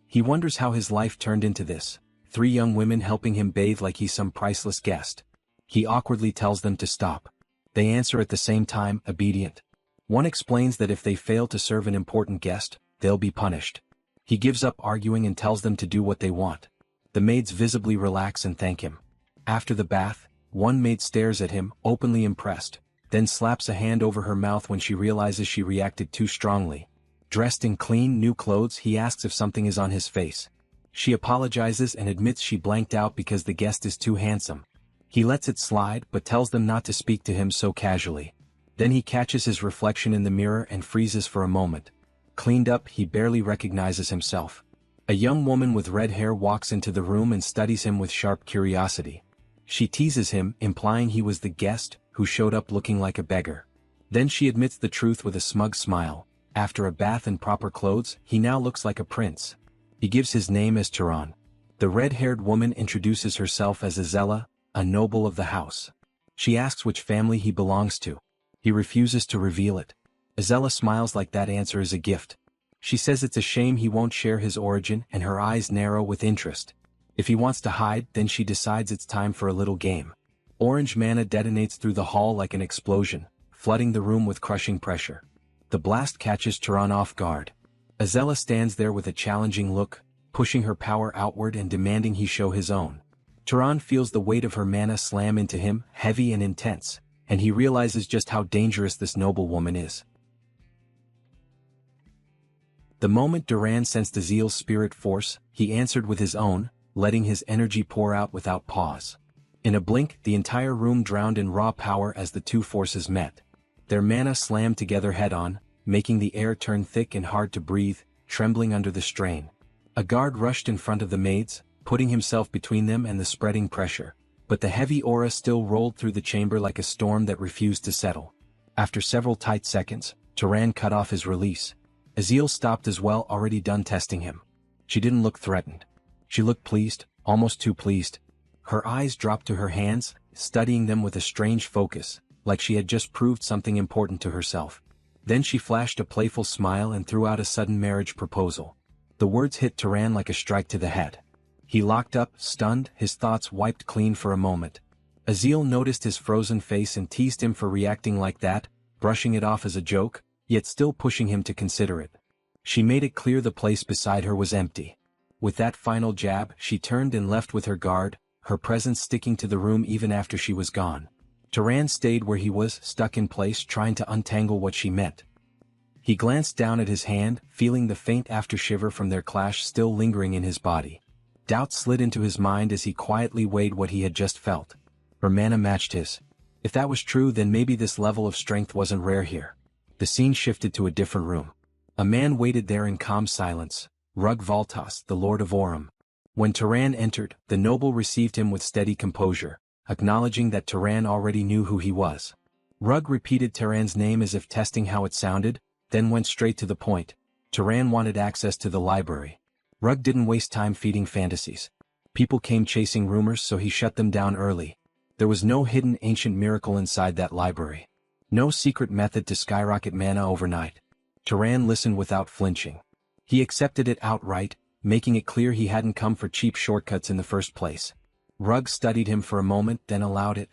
He wonders how his life turned into this. 3 young women helping him bathe like he's some priceless guest. He awkwardly tells them to stop. They answer at the same time, obedient. One explains that if they fail to serve an important guest, they'll be punished. He gives up arguing and tells them to do what they want. The maids visibly relax and thank him. After the bath, one maid stares at him, openly impressed, then slaps a hand over her mouth when she realizes she reacted too strongly. Dressed in clean, new clothes, he asks if something is on his face. She apologizes and admits she blanked out because the guest is too handsome. He lets it slide but tells them not to speak to him so casually. Then he catches his reflection in the mirror and freezes for a moment. Cleaned up, he barely recognizes himself. A young woman with red hair walks into the room and studies him with sharp curiosity. She teases him, implying he was the guest, who showed up looking like a beggar. Then she admits the truth with a smug smile. After a bath and proper clothes, he now looks like a prince. He gives his name as Turan. The red-haired woman introduces herself as Azella, a noble of the house. She asks which family he belongs to. He refuses to reveal it. Azella smiles like that answer is a gift. She says it's a shame he won't share his origin, and her eyes narrow with interest. If he wants to hide, then she decides it's time for a little game. Orange mana detonates through the hall like an explosion, flooding the room with crushing pressure. The blast catches Turan off guard. Azella stands there with a challenging look, pushing her power outward and demanding he show his own. Turan feels the weight of her mana slam into him, heavy and intense, and he realizes just how dangerous this noble woman is. The moment Turan sensed Aziel's spirit force, he answered with his own, letting his energy pour out without pause. In a blink, the entire room drowned in raw power as the two forces met. Their mana slammed together head-on, making the air turn thick and hard to breathe, trembling under the strain. A guard rushed in front of the maids, putting himself between them and the spreading pressure. But the heavy aura still rolled through the chamber like a storm that refused to settle. After several tight seconds, Turan cut off his release. Aziel stopped as well, already done testing him. She didn't look threatened. She looked pleased, almost too pleased. Her eyes dropped to her hands, studying them with a strange focus, like she had just proved something important to herself. Then she flashed a playful smile and threw out a sudden marriage proposal. The words hit Turan like a strike to the head. He locked up, stunned, his thoughts wiped clean for a moment. Aziel noticed his frozen face and teased him for reacting like that, brushing it off as a joke, yet still pushing him to consider it. She made it clear the place beside her was empty. With that final jab, she turned and left with her guard, her presence sticking to the room even after she was gone. Turan stayed where he was, stuck in place, trying to untangle what she meant. He glanced down at his hand, feeling the faint aftershiver from their clash still lingering in his body. Doubt slid into his mind as he quietly weighed what he had just felt. Her mana matched his. If that was true, then maybe this level of strength wasn't rare here. The scene shifted to a different room. A man waited there in calm silence, Rug Valtas, the Lord of Orem. When Turan entered, the noble received him with steady composure, acknowledging that Turan already knew who he was. Rug repeated Turan's name as if testing how it sounded, then went straight to the point. Turan wanted access to the library. Rug didn't waste time feeding fantasies. People came chasing rumors, so he shut them down early. There was no hidden ancient miracle inside that library. No secret method to skyrocket mana overnight. Turan listened without flinching. He accepted it outright, making it clear he hadn't come for cheap shortcuts in the first place. Rug studied him for a moment, then allowed it.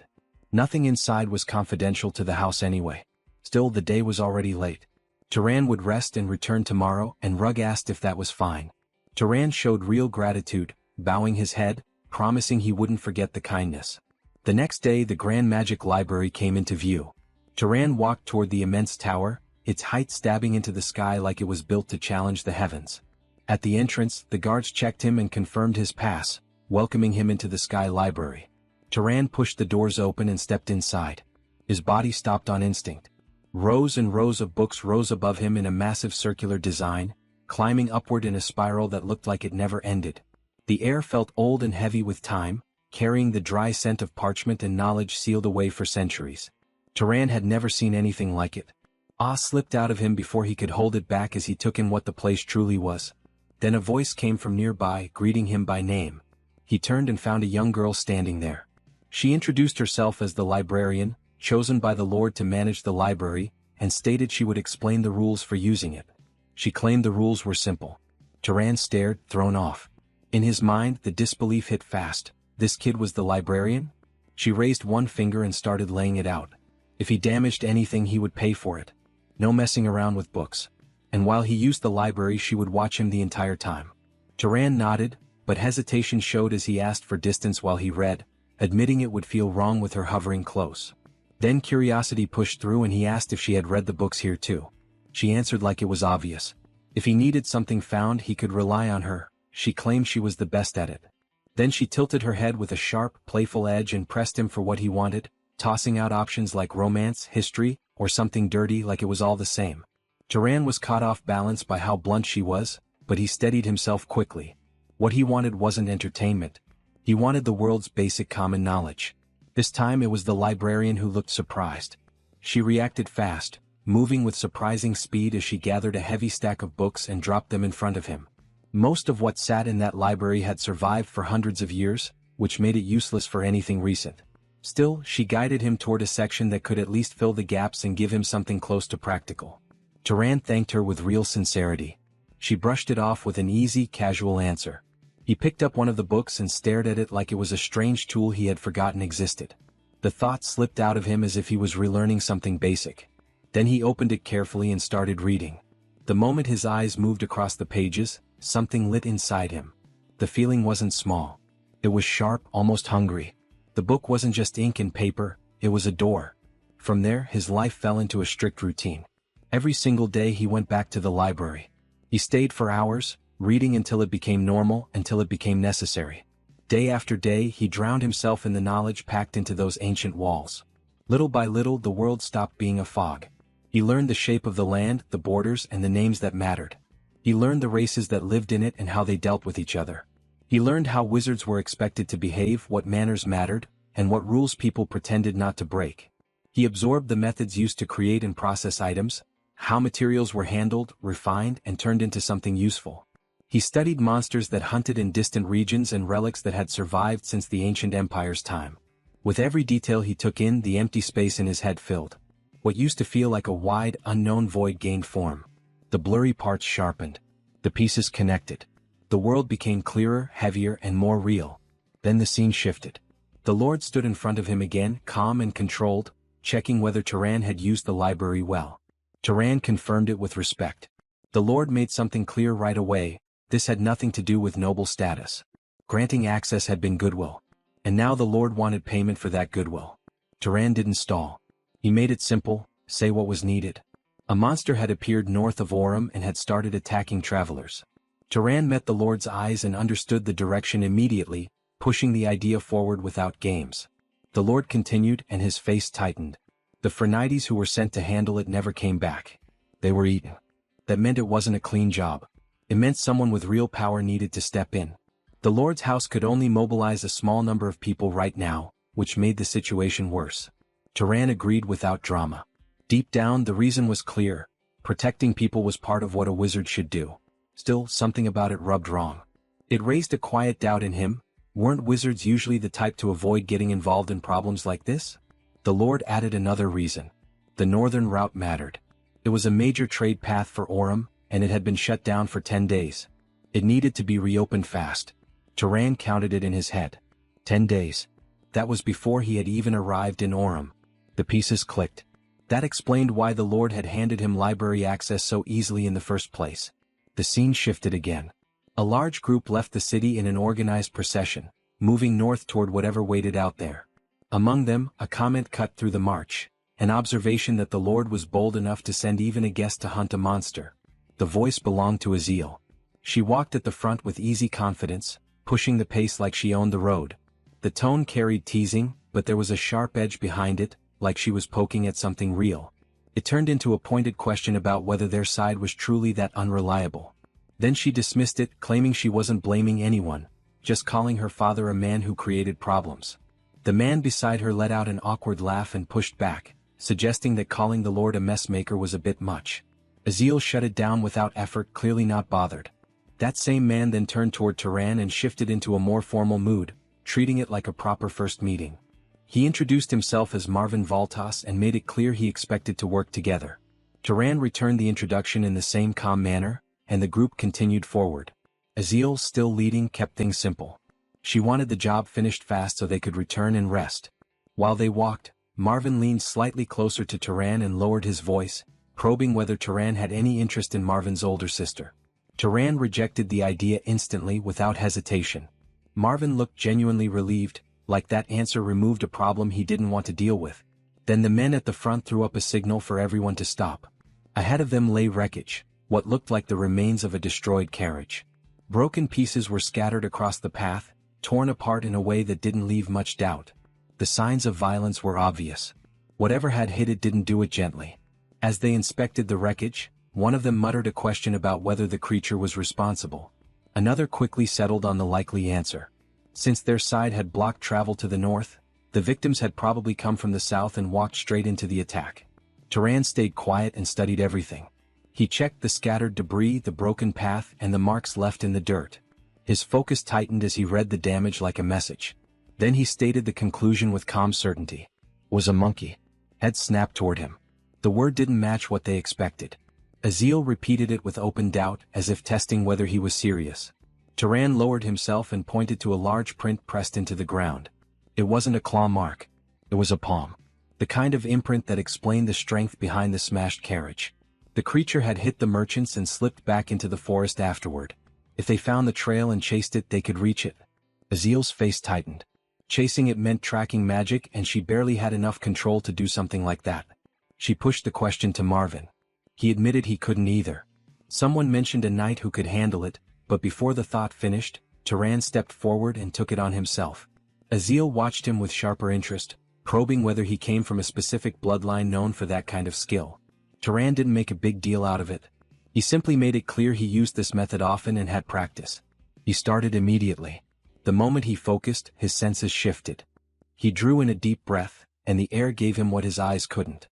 Nothing inside was confidential to the house anyway. Still, the day was already late. Turan would rest and return tomorrow, and Rug asked if that was fine. Turan showed real gratitude, bowing his head, promising he wouldn't forget the kindness. The next day the Grand Magic Library came into view. Turan walked toward the immense tower, its height stabbing into the sky like it was built to challenge the heavens. At the entrance, the guards checked him and confirmed his pass, welcoming him into the Sky Library. Turan pushed the doors open and stepped inside. His body stopped on instinct. Rows and rows of books rose above him in a massive circular design, climbing upward in a spiral that looked like it never ended. The air felt old and heavy with time, carrying the dry scent of parchment and knowledge sealed away for centuries. Turan had never seen anything like it. Awe slipped out of him before he could hold it back as he took in what the place truly was. Then a voice came from nearby, greeting him by name. He turned and found a young girl standing there. She introduced herself as the librarian, chosen by the Lord to manage the library, and stated she would explain the rules for using it. She claimed the rules were simple. Turan stared, thrown off. In his mind, the disbelief hit fast. This kid was the librarian? She raised one finger and started laying it out. If he damaged anything, he would pay for it. No messing around with books. And while he used the library, she would watch him the entire time. Turan nodded, but hesitation showed as he asked for distance while he read, admitting it would feel wrong with her hovering close. Then curiosity pushed through and he asked if she had read the books here too. She answered like it was obvious. If he needed something found, he could rely on her. She claimed she was the best at it. Then she tilted her head with a sharp, playful edge and pressed him for what he wanted, tossing out options like romance, history, or something dirty like it was all the same. Turan was caught off balance by how blunt she was, but he steadied himself quickly. What he wanted wasn't entertainment. He wanted the world's basic common knowledge. This time it was the librarian who looked surprised. She reacted fast, moving with surprising speed as she gathered a heavy stack of books and dropped them in front of him. Most of what sat in that library had survived for hundreds of years, which made it useless for anything recent. Still, she guided him toward a section that could at least fill the gaps and give him something close to practical. Turan thanked her with real sincerity. She brushed it off with an easy, casual answer. He picked up one of the books and stared at it like it was a strange tool he had forgotten existed. The thought slipped out of him as if he was relearning something basic. Then he opened it carefully and started reading. The moment his eyes moved across the pages, something lit inside him. The feeling wasn't small. It was sharp, almost hungry. The book wasn't just ink and paper, it was a door. From there, his life fell into a strict routine. Every single day he went back to the library. He stayed for hours, reading until it became normal, until it became necessary. Day after day he drowned himself in the knowledge packed into those ancient walls. Little by little the world stopped being a fog. He learned the shape of the land, the borders, and the names that mattered. He learned the races that lived in it and how they dealt with each other. He learned how wizards were expected to behave, what manners mattered, and what rules people pretended not to break. He absorbed the methods used to create and process items, how materials were handled, refined, and turned into something useful. He studied monsters that hunted in distant regions and relics that had survived since the ancient empire's time. With every detail he took in, the empty space in his head filled. What used to feel like a wide, unknown void gained form. The blurry parts sharpened. The pieces connected. The world became clearer, heavier, and more real. Then the scene shifted. The Lord stood in front of him again, calm and controlled, checking whether Turan had used the library well. Turan confirmed it with respect. The Lord made something clear right away: this had nothing to do with noble status. Granting access had been goodwill. And now the Lord wanted payment for that goodwill. Turan didn't stall. He made it simple: say what was needed. A monster had appeared north of Orem and had started attacking travelers. Turan met the Lord's eyes and understood the direction immediately, pushing the idea forward without games. The Lord continued, and his face tightened. The Phrenides who were sent to handle it never came back. They were eaten. That meant it wasn't a clean job. It meant someone with real power needed to step in. The Lord's house could only mobilize a small number of people right now, which made the situation worse. Turan agreed without drama. Deep down the reason was clear: protecting people was part of what a wizard should do. Still, something about it rubbed wrong. It raised a quiet doubt in him. Weren't wizards usually the type to avoid getting involved in problems like this? The Lord added another reason. The northern route mattered. It was a major trade path for Orem, and it had been shut down for 10 days. It needed to be reopened fast. Turan counted it in his head. 10 days. That was before he had even arrived in Orem. The pieces clicked. That explained why the Lord had handed him library access so easily in the first place. The scene shifted again. A large group left the city in an organized procession, moving north toward whatever waited out there. Among them, a comment cut through the march, an observation that the Lord was bold enough to send even a guest to hunt a monster. The voice belonged to Hisaril. She walked at the front with easy confidence, pushing the pace like she owned the road. The tone carried teasing, but there was a sharp edge behind it, like she was poking at something real. It turned into a pointed question about whether their side was truly that unreliable. Then she dismissed it, claiming she wasn't blaming anyone, just calling her father a man who created problems. The man beside her let out an awkward laugh and pushed back, suggesting that calling the Lord a messmaker was a bit much. Hisaril shut it down without effort, clearly not bothered. That same man then turned toward Turan and shifted into a more formal mood, treating it like a proper first meeting. He introduced himself as Marvin Valtas and made it clear he expected to work together. Turan returned the introduction in the same calm manner, and the group continued forward. Hisaril, still leading, kept things simple. She wanted the job finished fast so they could return and rest. While they walked, Marvin leaned slightly closer to Turan and lowered his voice, probing whether Turan had any interest in Marvin's older sister. Turan rejected the idea instantly without hesitation. Marvin looked genuinely relieved, like that answer removed a problem he didn't want to deal with. Then the men at the front threw up a signal for everyone to stop. Ahead of them lay wreckage, what looked like the remains of a destroyed carriage. Broken pieces were scattered across the path, torn apart in a way that didn't leave much doubt. The signs of violence were obvious. Whatever had hit it didn't do it gently. As they inspected the wreckage, one of them muttered a question about whether the creature was responsible. Another quickly settled on the likely answer. Since their side had blocked travel to the north, the victims had probably come from the south and walked straight into the attack. Turan stayed quiet and studied everything. He checked the scattered debris, the broken path, and the marks left in the dirt. His focus tightened as he read the damage like a message. Then he stated the conclusion with calm certainty. Was a monkey. Head snapped toward him. The word didn't match what they expected. Hisaril repeated it with open doubt, as if testing whether he was serious. Turan lowered himself and pointed to a large print pressed into the ground. It wasn't a claw mark. It was a palm. The kind of imprint that explained the strength behind the smashed carriage. The creature had hit the merchants and slipped back into the forest afterward. If they found the trail and chased it, they could reach it. Hisaril's face tightened. Chasing it meant tracking magic, and she barely had enough control to do something like that. She pushed the question to Marvin. He admitted he couldn't either. Someone mentioned a knight who could handle it, but before the thought finished, Turan stepped forward and took it on himself. Azil watched him with sharper interest, probing whether he came from a specific bloodline known for that kind of skill. Turan didn't make a big deal out of it. He simply made it clear he used this method often and had practice. He started immediately. The moment he focused, his senses shifted. He drew in a deep breath, and the air gave him what his eyes couldn't.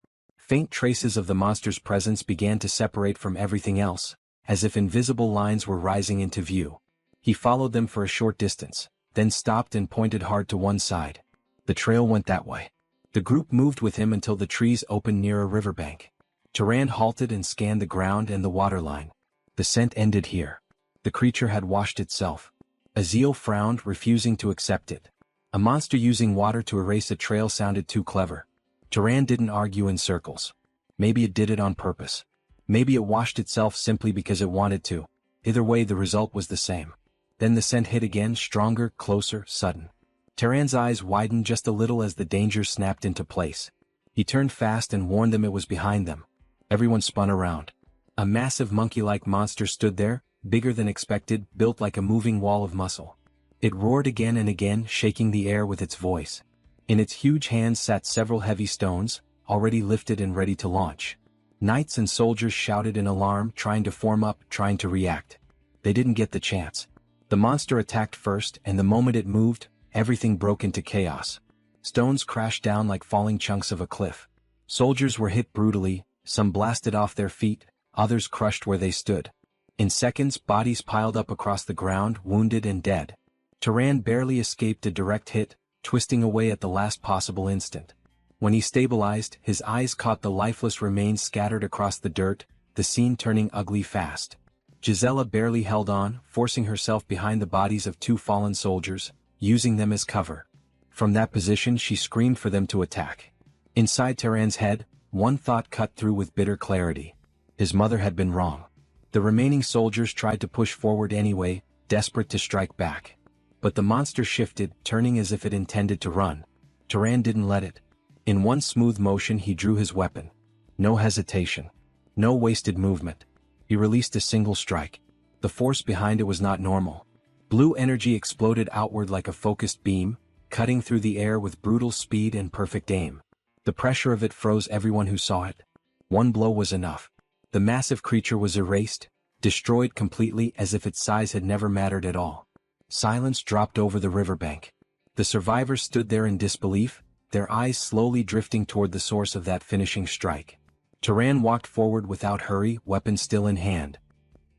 Faint traces of the monster's presence began to separate from everything else, as if invisible lines were rising into view. He followed them for a short distance, then stopped and pointed hard to one side. The trail went that way. The group moved with him until the trees opened near a riverbank. Turan halted and scanned the ground and the waterline. The scent ended here. The creature had washed itself. Azil frowned, refusing to accept it. A monster using water to erase a trail sounded too clever. Turan didn't argue in circles. Maybe it did it on purpose. Maybe it washed itself simply because it wanted to. Either way, the result was the same. Then the scent hit again, stronger, closer, sudden. Turan's eyes widened just a little as the danger snapped into place. He turned fast and warned them it was behind them. Everyone spun around. A massive monkey-like monster stood there, bigger than expected, built like a moving wall of muscle. It roared again and again, shaking the air with its voice. In its huge hands sat several heavy stones, already lifted and ready to launch. Knights and soldiers shouted in alarm, trying to form up, trying to react. They didn't get the chance. The monster attacked first, and the moment it moved, everything broke into chaos. Stones crashed down like falling chunks of a cliff. Soldiers were hit brutally, some blasted off their feet, others crushed where they stood. In seconds, bodies piled up across the ground, wounded and dead. Turan barely escaped a direct hit, twisting away at the last possible instant. When he stabilized, his eyes caught the lifeless remains scattered across the dirt, the scene turning ugly fast. Gisela barely held on, forcing herself behind the bodies of two fallen soldiers, using them as cover. From that position she screamed for them to attack. Inside Turan's head, one thought cut through with bitter clarity. His mother had been wrong. The remaining soldiers tried to push forward anyway, desperate to strike back. But the monster shifted, turning as if it intended to run. Turan didn't let it. In one smooth motion he drew his weapon. No hesitation. No wasted movement. He released a single strike. The force behind it was not normal. Blue energy exploded outward like a focused beam, cutting through the air with brutal speed and perfect aim. The pressure of it froze everyone who saw it. One blow was enough. The massive creature was erased, destroyed completely as if its size had never mattered at all. Silence dropped over the riverbank. The survivors stood there in disbelief, their eyes slowly drifting toward the source of that finishing strike. Turan walked forward without hurry, weapon still in hand.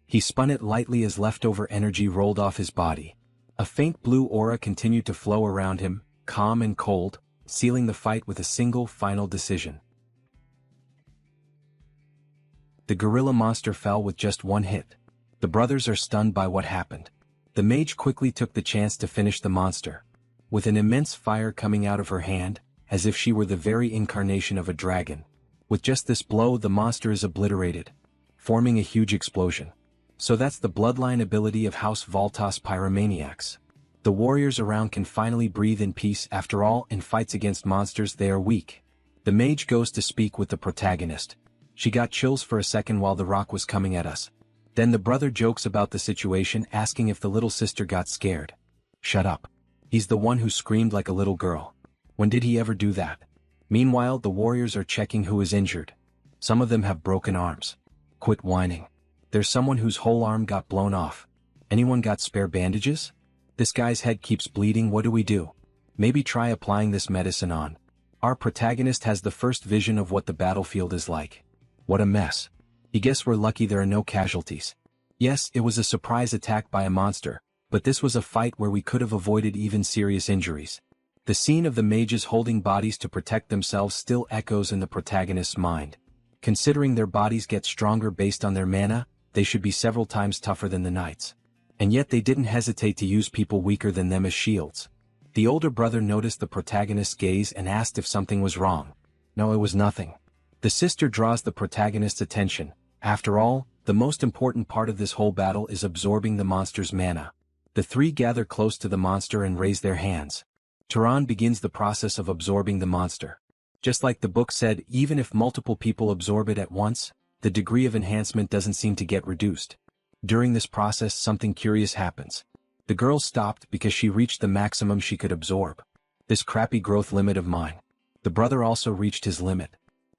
He spun it lightly as leftover energy rolled off his body. A faint blue aura continued to flow around him, calm and cold, sealing the fight with a single final decision. The gorilla monster fell with just one hit. The brothers are stunned by what happened. The mage quickly took the chance to finish the monster. With an immense fire coming out of her hand, as if she were the very incarnation of a dragon. With just this blow the monster is obliterated, forming a huge explosion. So that's the bloodline ability of House Voltas Pyromaniacs. The warriors around can finally breathe in peace. After all, in fights against monsters they are weak. The mage goes to speak with the protagonist. She got chills for a second while the rock was coming at us. Then the brother jokes about the situation, asking if the little sister got scared. Shut up. He's the one who screamed like a little girl. When did he ever do that? Meanwhile, the warriors are checking who is injured. Some of them have broken arms. Quit whining. There's someone whose whole arm got blown off. Anyone got spare bandages? This guy's head keeps bleeding. What do we do? Maybe try applying this medicine on. Our protagonist has the first vision of what the battlefield is like. What a mess. I guess we're lucky there are no casualties. Yes, it was a surprise attack by a monster, but this was a fight where we could have avoided even serious injuries. The scene of the mages holding bodies to protect themselves still echoes in the protagonist's mind. Considering their bodies get stronger based on their mana, they should be several times tougher than the knights. And yet they didn't hesitate to use people weaker than them as shields. The older brother noticed the protagonist's gaze and asked if something was wrong. No, it was nothing. The sister draws the protagonist's attention. After all, the most important part of this whole battle is absorbing the monster's mana. The three gather close to the monster and raise their hands. Turan begins the process of absorbing the monster. Just like the book said, even if multiple people absorb it at once, the degree of enhancement doesn't seem to get reduced. During this process, something curious happens. The girl stopped because she reached the maximum she could absorb. This crappy growth limit of mine. The brother also reached his limit.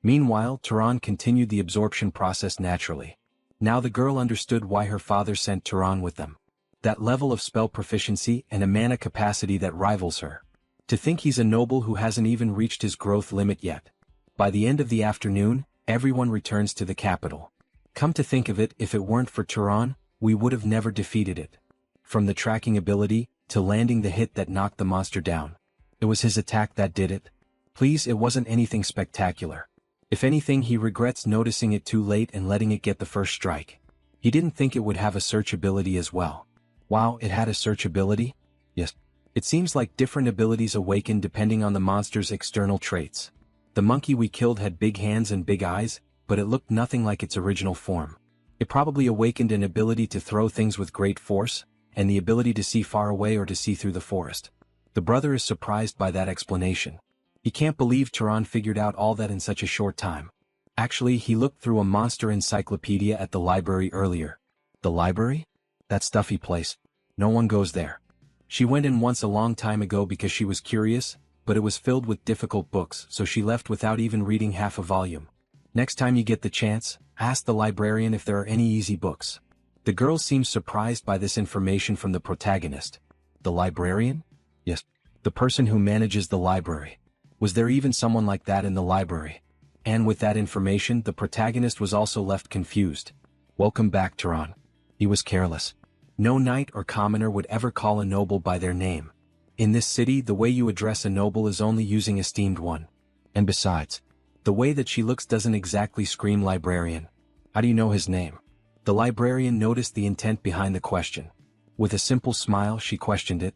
Meanwhile, Turan continued the absorption process naturally. Now the girl understood why her father sent Turan with them. That level of spell proficiency and a mana capacity that rivals her. To think he's a noble who hasn't even reached his growth limit yet. By the end of the afternoon, everyone returns to the capital. Come to think of it, if it weren't for Turan, we would have never defeated it. From the tracking ability, to landing the hit that knocked the monster down. It was his attack that did it. Please, it wasn't anything spectacular. If anything, he regrets noticing it too late and letting it get the first strike. He didn't think it would have a search ability as well. Wow, it had a search ability? Yes. It seems like different abilities awaken depending on the monster's external traits. The monkey we killed had big hands and big eyes, but it looked nothing like its original form. It probably awakened an ability to throw things with great force, and the ability to see far away or to see through the forest. The brother is surprised by that explanation. He can't believe Turan figured out all that in such a short time. Actually, he looked through a monster encyclopedia at the library earlier. The library? That stuffy place. No one goes there. She went in once a long time ago because she was curious, but it was filled with difficult books, so she left without even reading half a volume. Next time you get the chance, ask the librarian if there are any easy books. The girl seems surprised by this information from the protagonist. The librarian? Yes. The person who manages the library. Was there even someone like that in the library? And with that information, the protagonist was also left confused. Welcome back, Turan. He was careless. No knight or commoner would ever call a noble by their name. In this city, the way you address a noble is only using esteemed one. And besides, the way that she looks doesn't exactly scream librarian. How do you know his name? The librarian noticed the intent behind the question. With a simple smile, she questioned it.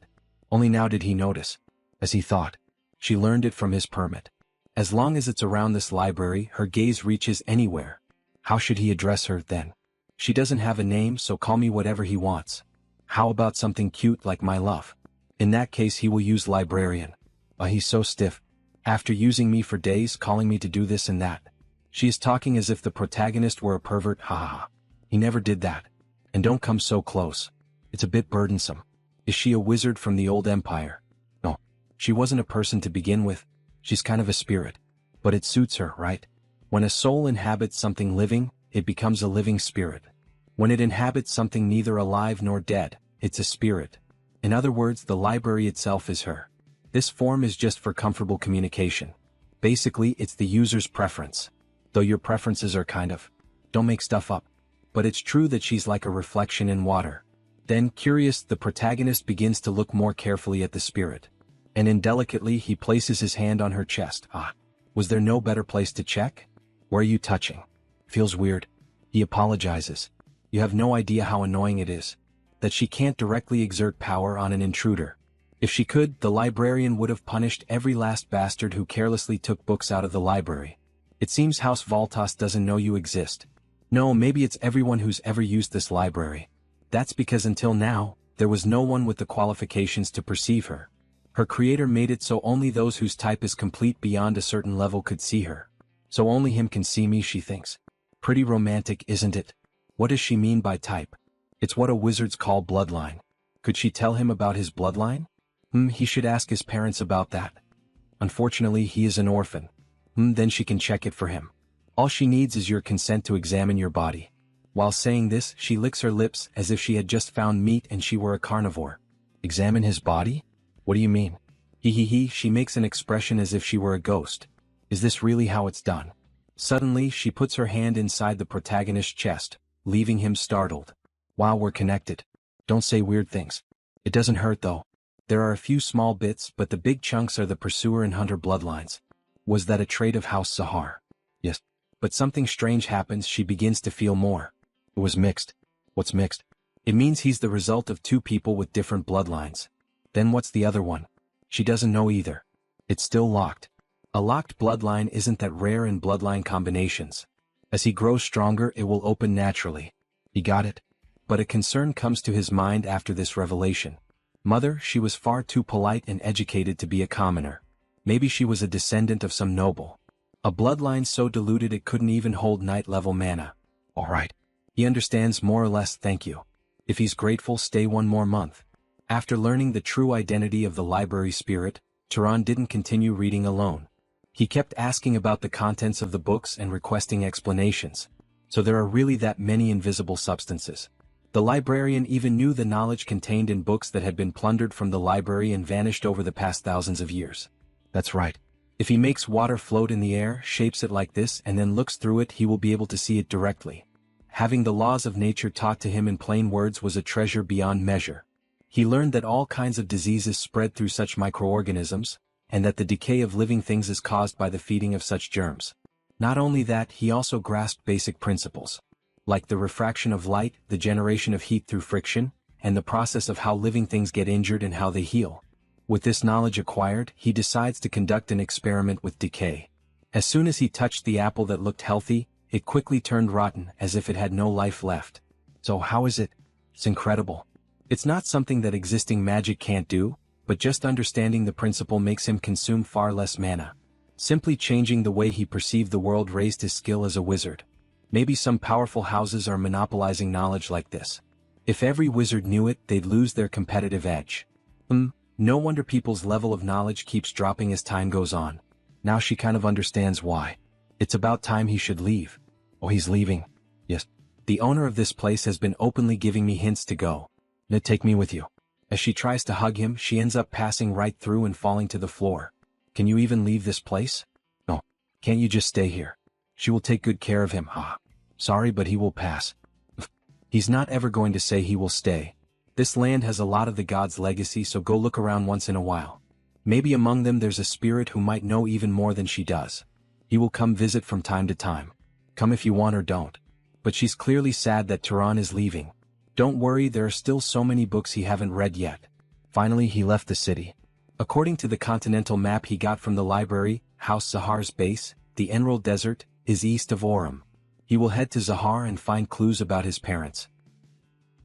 Only now did he notice. As he thought. She learned it from his permit. As long as it's around this library, her gaze reaches anywhere. How should he address her, then? She doesn't have a name, so call me whatever he wants. How about something cute like my love? In that case, he will use librarian. He's so stiff. After using me for days, calling me to do this and that. She is talking as if the protagonist were a pervert, ha ha ha. He never did that. And don't come so close. It's a bit burdensome. Is she a wizard from the old empire? No. She wasn't a person to begin with. She's kind of a spirit. But it suits her, right? When a soul inhabits something living, it becomes a living spirit. When it inhabits something neither alive nor dead, it's a spirit. In other words, the library itself is her. This form is just for comfortable communication. Basically, it's the user's preference. Though your preferences are kind of. Don't make stuff up. But it's true that she's like a reflection in water. Then, curious, the protagonist begins to look more carefully at the spirit. And indelicately, he places his hand on her chest. Was there no better place to check? Where are you touching? Feels weird. He apologizes. You have no idea how annoying it is. That she can't directly exert power on an intruder. If she could, the librarian would have punished every last bastard who carelessly took books out of the library. It seems House Voltas doesn't know you exist. No, maybe it's everyone who's ever used this library. That's because until now, there was no one with the qualifications to perceive her. Her creator made it so only those whose type is complete beyond a certain level could see her. So only him can see me, she thinks. Pretty romantic, isn't it? What does she mean by type? It's what a wizards call bloodline. Could she tell him about his bloodline? He should ask his parents about that. Unfortunately, he is an orphan. Then she can check it for him. All she needs is your consent to examine your body. While saying this, she licks her lips as if she had just found meat and she were a carnivore. Examine his body? What do you mean? She makes an expression as if she were a ghost. Is this really how it's done? Suddenly, she puts her hand inside the protagonist's chest, leaving him startled. Wow, we're connected. Don't say weird things. It doesn't hurt though. There are a few small bits, but the big chunks are the pursuer and hunter bloodlines. Was that a trait of House Sahar? Yes. But something strange happens, she begins to feel more. It was mixed. What's mixed? It means he's the result of two people with different bloodlines. Then what's the other one? She doesn't know either. It's still locked. A locked bloodline isn't that rare in bloodline combinations. As he grows stronger, it will open naturally. He got it? But a concern comes to his mind after this revelation. Mother, she was far too polite and educated to be a commoner. Maybe she was a descendant of some noble. A bloodline so diluted it couldn't even hold night-level mana. Alright. He understands more or less, thank you. If he's grateful, stay one more month. After learning the true identity of the library spirit, Turan didn't continue reading alone. He kept asking about the contents of the books and requesting explanations. So there are really that many invisible substances. The librarian even knew the knowledge contained in books that had been plundered from the library and vanished over the past thousands of years. That's right. If he makes water float in the air, shapes it like this, and then looks through it, he will be able to see it directly. Having the laws of nature taught to him in plain words was a treasure beyond measure. He learned that all kinds of diseases spread through such microorganisms, and that the decay of living things is caused by the feeding of such germs. Not only that, he also grasped basic principles, like the refraction of light, the generation of heat through friction, and the process of how living things get injured and how they heal. With this knowledge acquired, he decides to conduct an experiment with decay. As soon as he touched the apple that looked healthy, it quickly turned rotten as if it had no life left. So how is it? It's incredible. It's not something that existing magic can't do, but just understanding the principle makes him consume far less mana. Simply changing the way he perceived the world raised his skill as a wizard. Maybe some powerful houses are monopolizing knowledge like this. If every wizard knew it, they'd lose their competitive edge. No wonder people's level of knowledge keeps dropping as time goes on. Now she kind of understands why. It's about time he should leave. Oh, he's leaving. Yes. The owner of this place has been openly giving me hints to go. Now take me with you. As she tries to hug him, she ends up passing right through and falling to the floor. Can you even leave this place? No. Can't you just stay here? She will take good care of him. Sorry, but he will pass. He's not ever going to say he will stay. This land has a lot of the gods' legacy, so go look around once in a while. Maybe among them there's a spirit who might know even more than she does. He will come visit from time to time. Come if you want or don't. But she's clearly sad that Turan is leaving. Don't worry, there are still so many books he haven't read yet. Finally he left the city. According to the continental map he got from the library, House Zahar's base, the Emerald Desert, is east of Orem. He will head to Zahar and find clues about his parents.